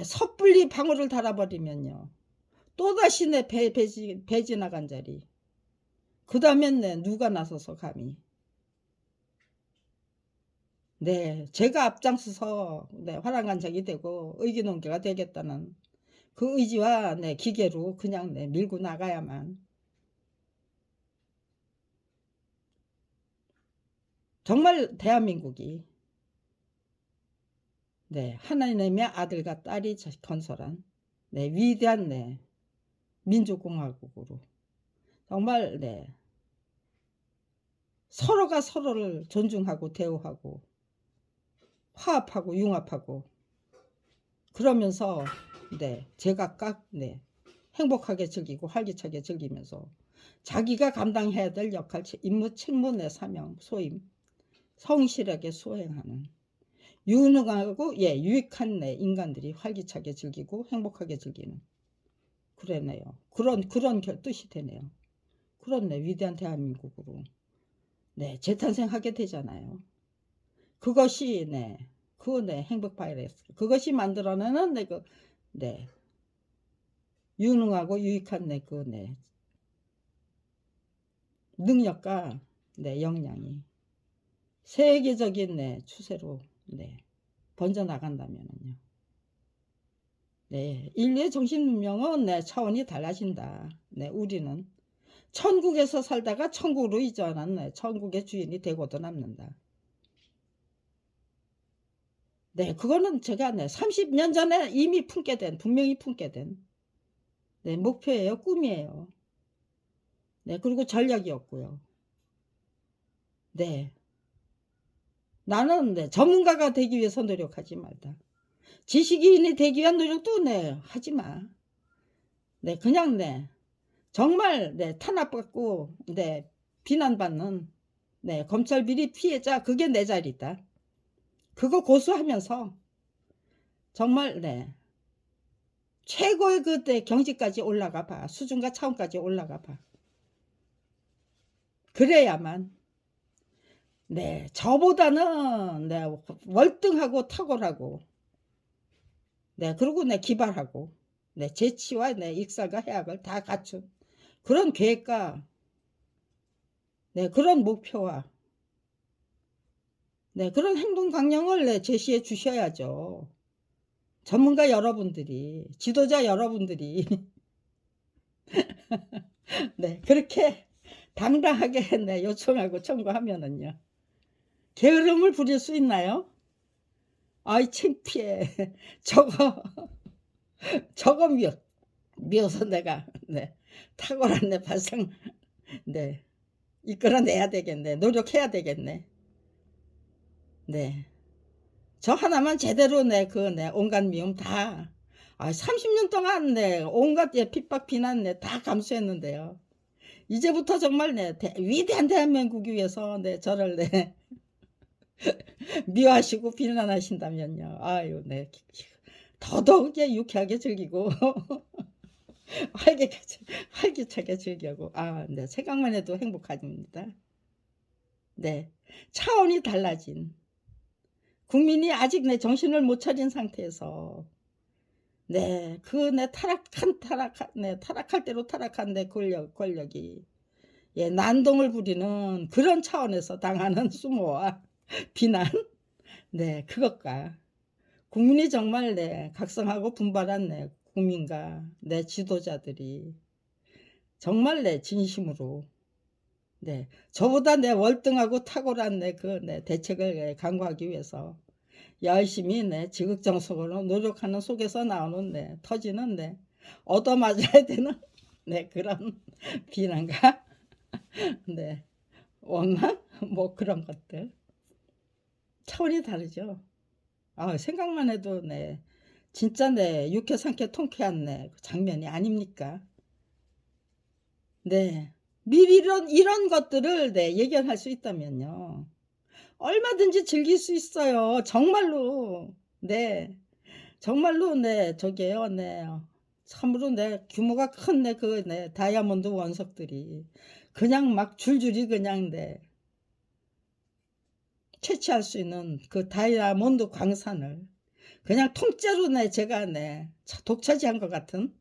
섣불리 방울을 달아버리면요 또다시 배 지나간 자리 그 다음엔 누가 나서서 감히 제가 앞장서서 화랑간장이 되고 의기농계가 되겠다는 그 의지와 기계로 그냥 밀고 나가야만 정말 대한민국이 네, 하나님의 아들과 딸이 건설한 네, 위대한 네, 민주공화국으로 정말 네, 서로가 서로를 존중하고 대우하고 화합하고 융합하고 그러면서 네, 제각각 네, 행복하게 즐기고 활기차게 즐기면서 자기가 감당해야 될 역할, 임무, 책무, 내 사명, 소임 성실하게 수행하는 유능하고 예, 유익한 내 인간들이 활기차게 즐기고 행복하게 즐기는 그러네요. 그런 뜻이 되네요. 그렇네. 위대한 대한민국으로 네, 재탄생하게 되잖아요. 그것이 네, 네, 행복 바이러스. 그것이 만들어내는 네, 네, 유능하고 유익한 네, 능력과 네, 역량이 세계적인 네, 추세로 네, 번져 나간다면요. 네, 인류의 정신 문명은 네, 차원이 달라진다. 네, 우리는 천국에서 살다가 천국으로 이전한 네, 천국의 주인이 되고도 남는다. 네, 그거는 제가 네, 30년 전에 이미 분명히 품게 된 네, 목표예요, 꿈이에요. 네, 그리고 전략이었고요. 네, 나는 네, 전문가가 되기 위해서 노력하지 말다. 지식인이 되기 위한 노력도 네, 하지 마. 네, 그냥 네, 정말 네, 탄압받고 네, 비난받는 네, 검찰 비리 피해자 그게 내 자리다. 그거 고수하면서 정말 네, 최고의 그때 경지까지 올라가 봐. 수준과 차원까지 올라가 봐. 그래야만 네, 저보다는 네, 월등하고 탁월하고 네, 그리고 네, 기발하고 네, 재치와 네, 익살과 해악을 다 갖춘 그런 계획과 네, 그런 목표와 네, 그런 행동 강령을 네, 제시해 주셔야죠. 전문가 여러분들이, 지도자 여러분들이 네, 그렇게 당당하게 네, 요청하고 청구하면은요. 게으름을 부릴 수 있나요? 아이 창피해. 저거 미워서 내가 네, 탁월한 내 발상 네, 이끌어내야 되겠네. 노력해야 되겠네. 네. 저 하나만 제대로 내 온갖 미움 다 30년 동안 온갖 핍박 비난 다 감수했는데요. 이제부터 정말 위대한 대한민국을 위해서 저를 미워하시고 비난하신다면요. 아유, 더더욱 유쾌하게 즐기고 활기차게 즐기고 생각만 해도 행복합니다. 네, 차원이 달라진 국민이 아직 정신을 못 차린 상태에서 타락할 대로 타락한 권력이 난동을 부리는 그런 차원에서 당하는 수모와 비난 그것과 국민이 정말 각성하고 분발한 국민과 지도자들이 정말 진심으로 저보다 월등하고 탁월한 대책을 강구하기 위해서 열심히 지극정성으로 노력하는 속에서 나오는 터지는 얻어맞아야 되는 그런 비난과 원망 뭐 그런 것들 차원이 다르죠. 생각만 해도 진짜 유쾌 상쾌 통쾌한 장면이 아닙니까? 미리 이런 것들을 예견할 수 있다면요. 얼마든지 즐길 수 있어요. 정말로. 정말로 저게요. 참으로 규모가 큰 다이아몬드 원석들이 그냥 막 줄줄이 그냥 채취할 수 있는 그 다이아몬드 광산을 그냥 통째로 제가 독차지한 것 같은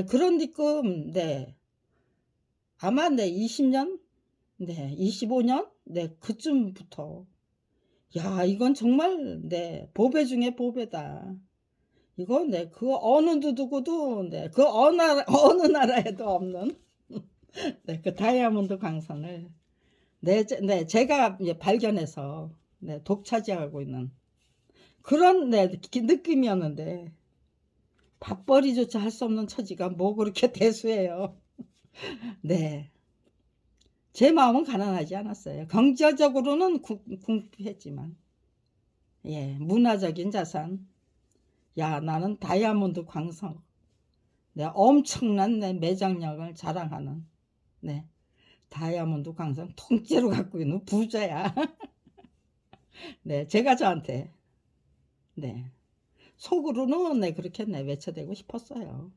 그런 느낌 아마 20년 25년 그쯤부터 야 이건 정말 보배 중에 보배다. 이거 그 어느 누구도 그 어느 나라에도 없는 그 다이아몬드 광산을 제가 이제 발견해서 독차지하고 있는 그런 느낌이었는데 밥벌이조차 할 수 없는 처지가 뭐 그렇게 대수해요. 네. 제 마음은 가난하지 않았어요. 경제적으로는 궁핍했지만, 예, 문화적인 자산. 야, 나는 다이아몬드 광석. 엄청난 매장력을 자랑하는, 네, 다이아몬드 광석 통째로 갖고 있는 부자야. 네, 제가 저한테, 네, 속으로는 그렇게 외쳐대고 싶었어요.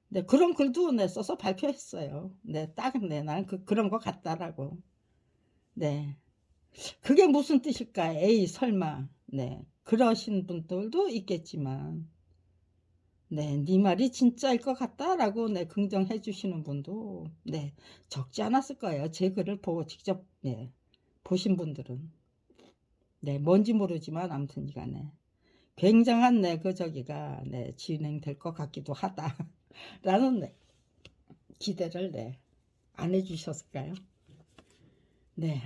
네, 그런 글도 써서 발표했어요. 네, 딱, 난 그런 거 같다라고. 네. 그게 무슨 뜻일까? 에이, 설마. 네. 그러신 분들도 있겠지만, 네 말이 진짜일 것 같다라고 긍정해 주시는 분도 적지 않았을 거예요. 제 글을 보고 직접 보신 분들은. 뭔지 모르지만 아무튼 간에 굉장한 그 저기가 진행될 것 같기도 하다라는 기대를 안 해주셨을까요?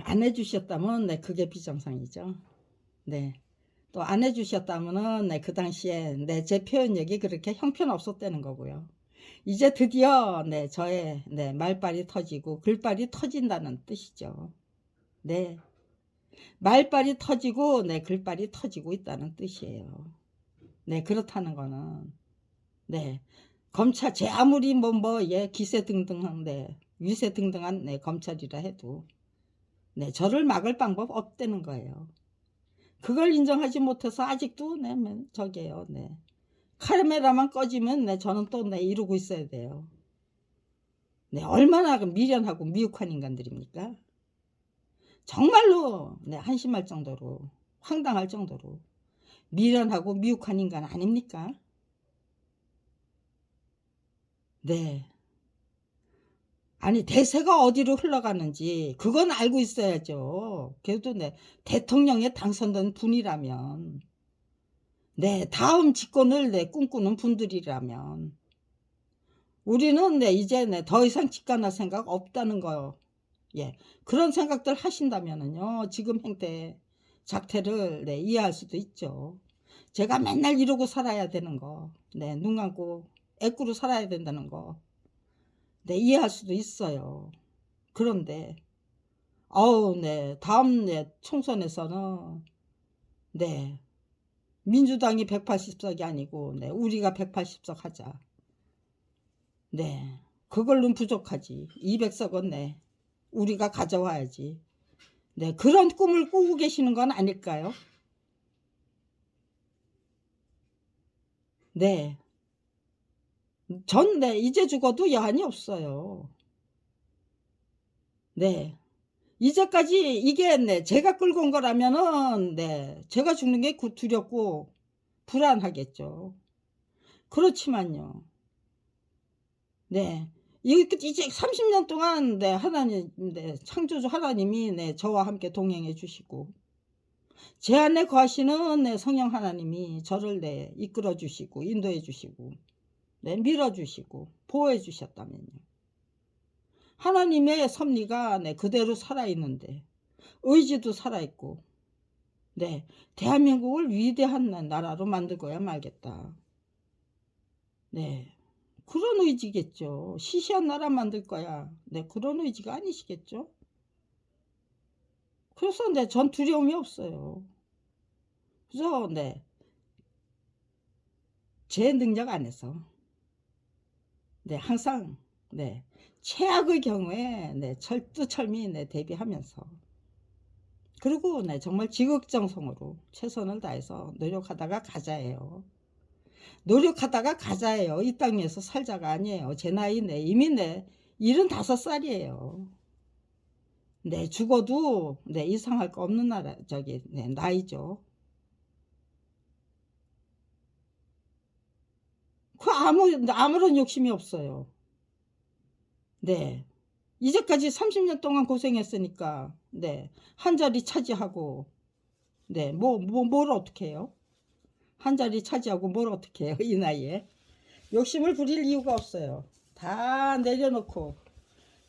안 해주셨다면 그게 비정상이죠. 또 안 해주셨다면은 그 당시에 제 표현력이 그렇게 형편없었다는 거고요. 이제 드디어 저의 말빨이 터지고 글빨이 터진다는 뜻이죠. 말빨이 터지고 글빨이 터지고 있다는 뜻이에요. 그렇다는 거는 검찰 제 아무리 기세등등한 위세등등한 검찰이라 해도 저를 막을 방법 없다는 거예요. 그걸 인정하지 못해서 아직도 저게요. 카메라만 꺼지면 저는 또 이러고 있어야 돼요. 얼마나 미련하고 미혹한 인간들입니까? 정말로 한심할 정도로 황당할 정도로 미련하고 미혹한 인간 아닙니까? 아니 대세가 어디로 흘러가는지 그건 알고 있어야죠. 그래도 대통령에 당선된 분이라면 다음 집권을 꿈꾸는 분들이라면 우리는 이제 더 이상 집권할 생각 없다는 거. 그런 생각들 하신다면은요 지금 행태 작태를 이해할 수도 있죠. 제가 맨날 이러고 살아야 되는 거, 눈 감고 애꾸로 살아야 된다는 거, 이해할 수도 있어요. 그런데 다음 총선에서는 민주당이 180석이 아니고 우리가 180석 하자. 그걸로는 부족하지. 200석은 우리가 가져와야지. 그런 꿈을 꾸고 계시는 건 아닐까요? 전 이제 죽어도 여한이 없어요. 이제까지 이게 제가 끌고 온 거라면은 제가 죽는 게 두렵고 불안하겠죠. 그렇지만요. 이제 30년 동안 하나님 창조주 하나님이 저와 함께 동행해 주시고 제 안에 거하시는 성령 하나님이 저를 이끌어 주시고 인도해 주시고 밀어 주시고 보호해 주셨다면요. 하나님의 섭리가 그대로 살아있는데 의지도 살아있고 대한민국을 위대한 나라로 만들고야 말겠다. 그런 의지겠죠. 시시한 나라 만들 거야. 그런 의지가 아니시겠죠. 그래서 전 두려움이 없어요. 그래서 제 능력 안에서 항상 최악의 경우에 철두철미 대비하면서 그리고 정말 지극정성으로 최선을 다해서 노력하다가 가자예요. 노력하다가 가자예요. 이 땅 위에서 살자가 아니에요. 제 나이 이미 75살이에요. 죽어도 이상할 거 없는 나이죠. 아무런 욕심이 없어요. 이제까지 30년 동안 고생했으니까 한 자리 차지하고 뭘 어떻게 해요? 한 자리 차지하고 뭘 어떻게 해요? 이 나이에 욕심을 부릴 이유가 없어요. 다 내려놓고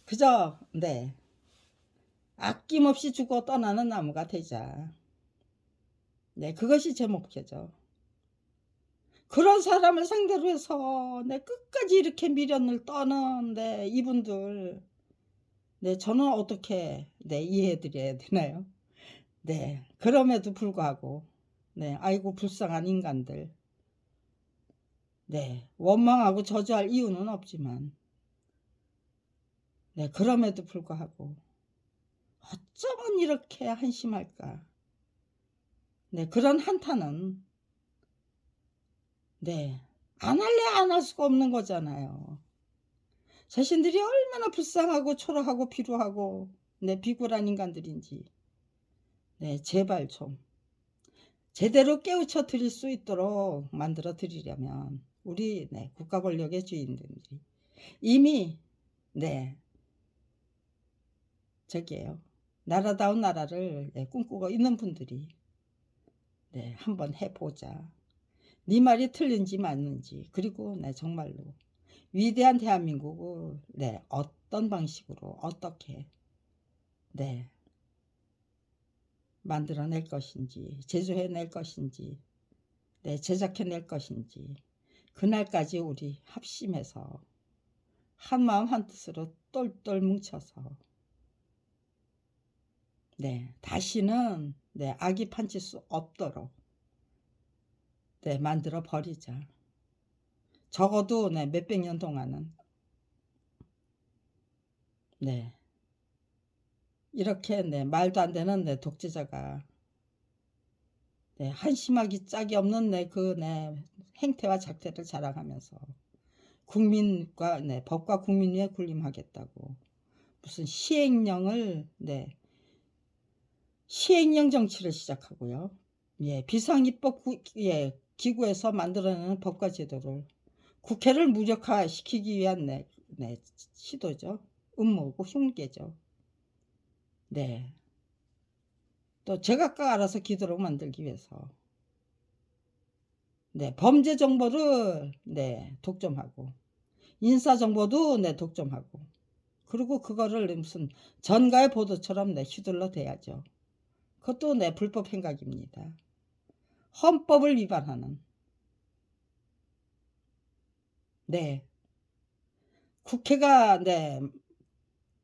그저 아낌없이 주고 떠나는 나무가 되자. 네, 그것이 제 목표죠. 그런 사람을 상대로 해서 네, 끝까지 이렇게 미련을 떠는 네, 이분들 네, 저는 어떻게 네, 이해해 드려야 되나요? 네, 그럼에도 불구하고 네, 아이고 불쌍한 인간들 네, 원망하고 저주할 이유는 없지만 네, 그럼에도 불구하고 어쩌면 이렇게 한심할까? 네, 그런 한탄은 네, 안 할래 안 할 수가 없는 거잖아요. 자신들이 얼마나 불쌍하고 초라하고 비루하고 네, 비굴한 인간들인지 네, 제발 좀 제대로 깨우쳐 드릴 수 있도록 만들어 드리려면 우리 네, 국가 권력의 주인들이 이미 네, 저기에요. 나라다운 나라를 네, 꿈꾸고 있는 분들이 네, 한번 해보자. 네 말이 틀린지 맞는지 그리고 네, 정말로 위대한 대한민국을 네, 어떤 방식으로 어떻게 네, 만들어낼 것인지 제조해낼 것인지 네, 제작해낼 것인지 그날까지 우리 합심해서 한마음 한뜻으로 똘똘 뭉쳐서 네, 다시는 네, 악이 판칠 수 없도록 네, 만들어 버리자. 적어도 네, 몇백 년 동안은 네, 이렇게 네, 말도 안 되는 네, 독재자가 네, 한심하기 짝이 없는 네, 그 네, 행태와 작태를 자랑하면서 국민과 네, 법과 국민 위에 군림하겠다고 무슨 시행령을 네, 시행령 정치를 시작하고요. 예, 비상입법 예, 기구에서 만들어내는 법과 제도를 국회를 무력화시키기 위한 네, 시도죠. 음모고 흉계죠. 네. 또 제각각 알아서 기도록 만들기 위해서 네, 범죄 정보를 네, 독점하고 인사 정보도 네, 독점하고 그리고 그거를 무슨 전가의 보도처럼 네, 휘둘러 대야죠. 그것도 네, 불법 행각입니다. 헌법을 위반하는 네, 국회가 네,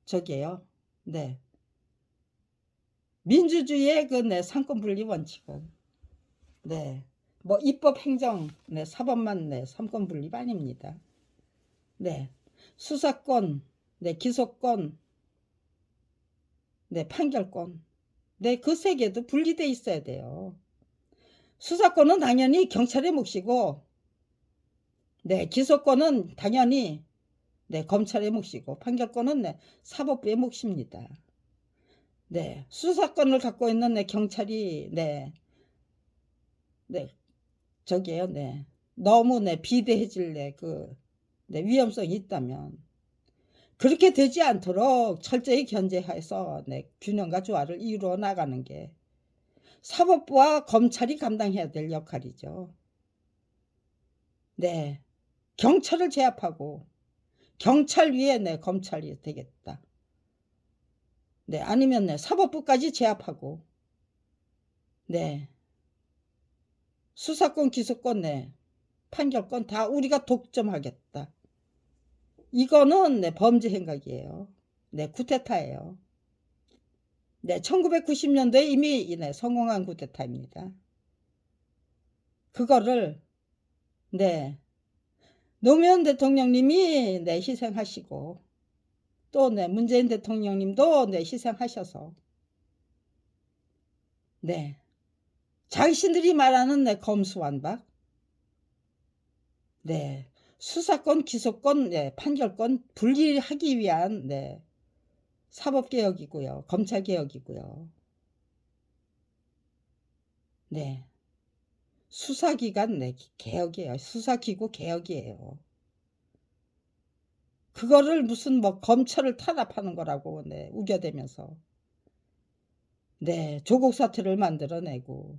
저기에요. 네. 민주주의의 그 네, 상권 분리 원칙은 네. 뭐 입법 행정 네, 사법만 네, 삼권 분립 아닙니다. 네. 수사권, 네, 기소권, 네, 판결권. 네, 그 세 개도 분리돼 있어야 돼요. 수사권은 당연히 경찰의 몫이고 네, 기소권은 당연히 네, 검찰의 몫이고 판결권은 네, 사법부의 몫입니다. 네, 수사권을 갖고 있는 네, 경찰이 네, 네, 저기에요, 네, 너무 네, 비대해질 그 네, 위험성이 있다면 그렇게 되지 않도록 철저히 견제해서 네, 균형과 조화를 이루어 나가는 게 사법부와 검찰이 감당해야 될 역할이죠. 네, 경찰을 제압하고 경찰 위에 네, 검찰이 되겠다. 네, 아니면 네, 사법부까지 제압하고 네, 수사권, 기소권, 네, 판결권 다 우리가 독점하겠다. 이거는 네, 범죄 행각이에요. 네, 쿠데타예요. 네, 1990년도에 이미 네, 성공한 쿠데타입니다. 그거를 네, 노무현 대통령님이 네, 희생하시고 또 네, 문재인 대통령님도 네, 희생하셔서 네, 자신들이 말하는 네, 검수완박 네, 수사권, 기소권, 네, 판결권 분리하기 위한 네, 사법개혁이고요. 검찰개혁이고요. 네, 수사기관 네, 개혁이에요. 수사기구 개혁이에요. 그거를 무슨 뭐 검찰을 탄압하는 거라고 네, 우겨대면서 네, 조국 사태를 만들어내고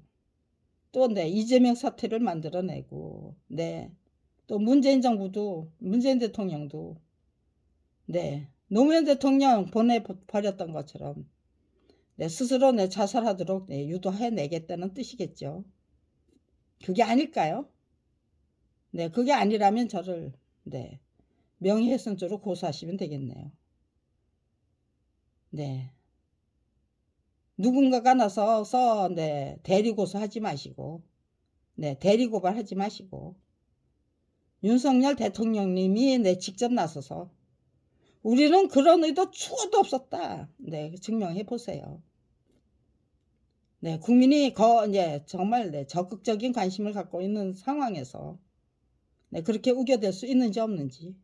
또 네, 이재명 사태를 만들어내고 네, 또 문재인 정부도 문재인 대통령도 네, 노무현 대통령 보내버렸던 것처럼 네, 스스로 네, 자살하도록 네, 유도해내겠다는 뜻이겠죠. 그게 아닐까요? 네, 그게 아니라면 저를 네, 명예훼손죄로 고소하시면 되겠네요. 네, 누군가가 나서서 네, 대리고소하지 마시고, 네, 대리고발하지 마시고, 윤석열 대통령님이 네, 직접 나서서 우리는 그런 의도 추호도 없었다. 네, 증명해 보세요. 네, 국민이 이제 정말 네, 적극적인 관심을 갖고 있는 상황에서 네, 그렇게 우겨댈 수 있는지 없는지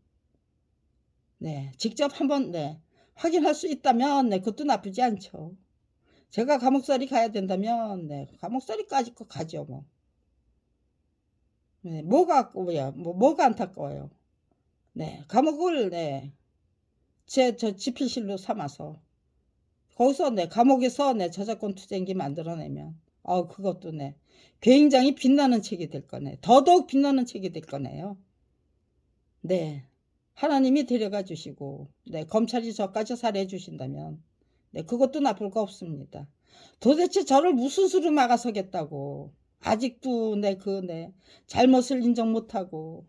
네, 직접 한번 네, 확인할 수 있다면 네, 그것도 나쁘지 않죠. 제가 감옥살이 가야 된다면 네, 감옥살이까지 거 가죠 뭐. 네, 뭐가 안타까워요. 네, 감옥을 네, 저 집필실로 삼아서 거기서 네, 감옥에서 네, 저작권 투쟁기 만들어내면 그것도 네, 굉장히 빛나는 책이 될 거네. 더더욱 빛나는 책이 될 거네요. 네, 하나님이 데려가 주시고 네, 검찰이 저까지 살해해 주신다면 네, 그것도 나쁠 거 없습니다. 도대체 저를 무슨 수로 막아서겠다고 아직도 네, 잘못을 인정 못하고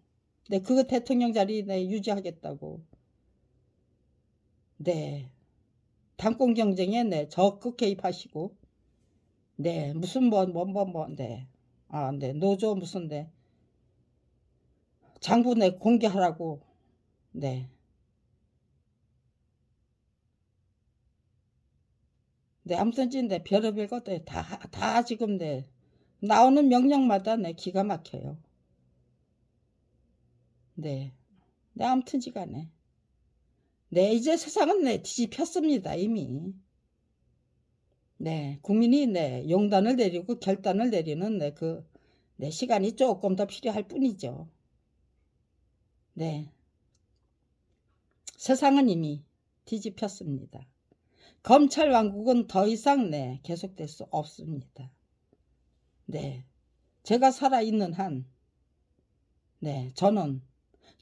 네, 그 대통령 자리 네, 유지하겠다고 네, 당권 경쟁에 네, 적극 개입하시고 네, 무슨 네, 네, 노조 무슨 네, 장부 네, 공개하라고 네, 네, 아무튼 네, 별의별 것들 다 지금 네, 나오는 명령마다 네, 기가 막혀요. 네, 네, 아무튼 지간에 네, 이제 세상은 네, 뒤집혔습니다, 이미. 네, 국민이 네, 용단을 내리고 결단을 내리는 네, 네, 시간이 조금 더 필요할 뿐이죠. 네, 세상은 이미 뒤집혔습니다. 검찰 왕국은 더 이상 네, 계속될 수 없습니다. 네, 제가 살아있는 한, 네, 저는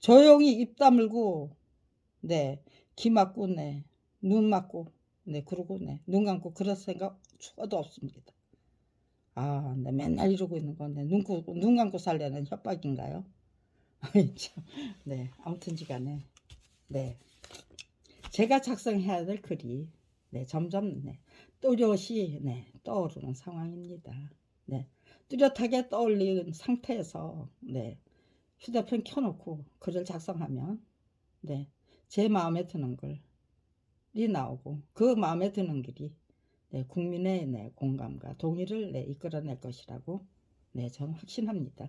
조용히 입 다물고, 네, 귀 막고, 네, 눈 막고, 네, 그러고, 네, 눈 감고 그럴 생각 추가도 없습니다. 네, 맨날 이러고 있는 건데, 눈 감고 살려는 협박인가요? 네, 아무튼지간에, 네, 제가 작성해야 될 글이, 네, 점점, 네, 또렷이, 네, 떠오르는 상황입니다. 네, 뚜렷하게 떠올린 상태에서, 네, 휴대폰 켜놓고 글을 작성하면, 네, 제 마음에 드는 글이 나오고, 그 마음에 드는 글이, 네, 국민의 네, 공감과 동의를 네, 이끌어낼 것이라고, 네, 저는 확신합니다.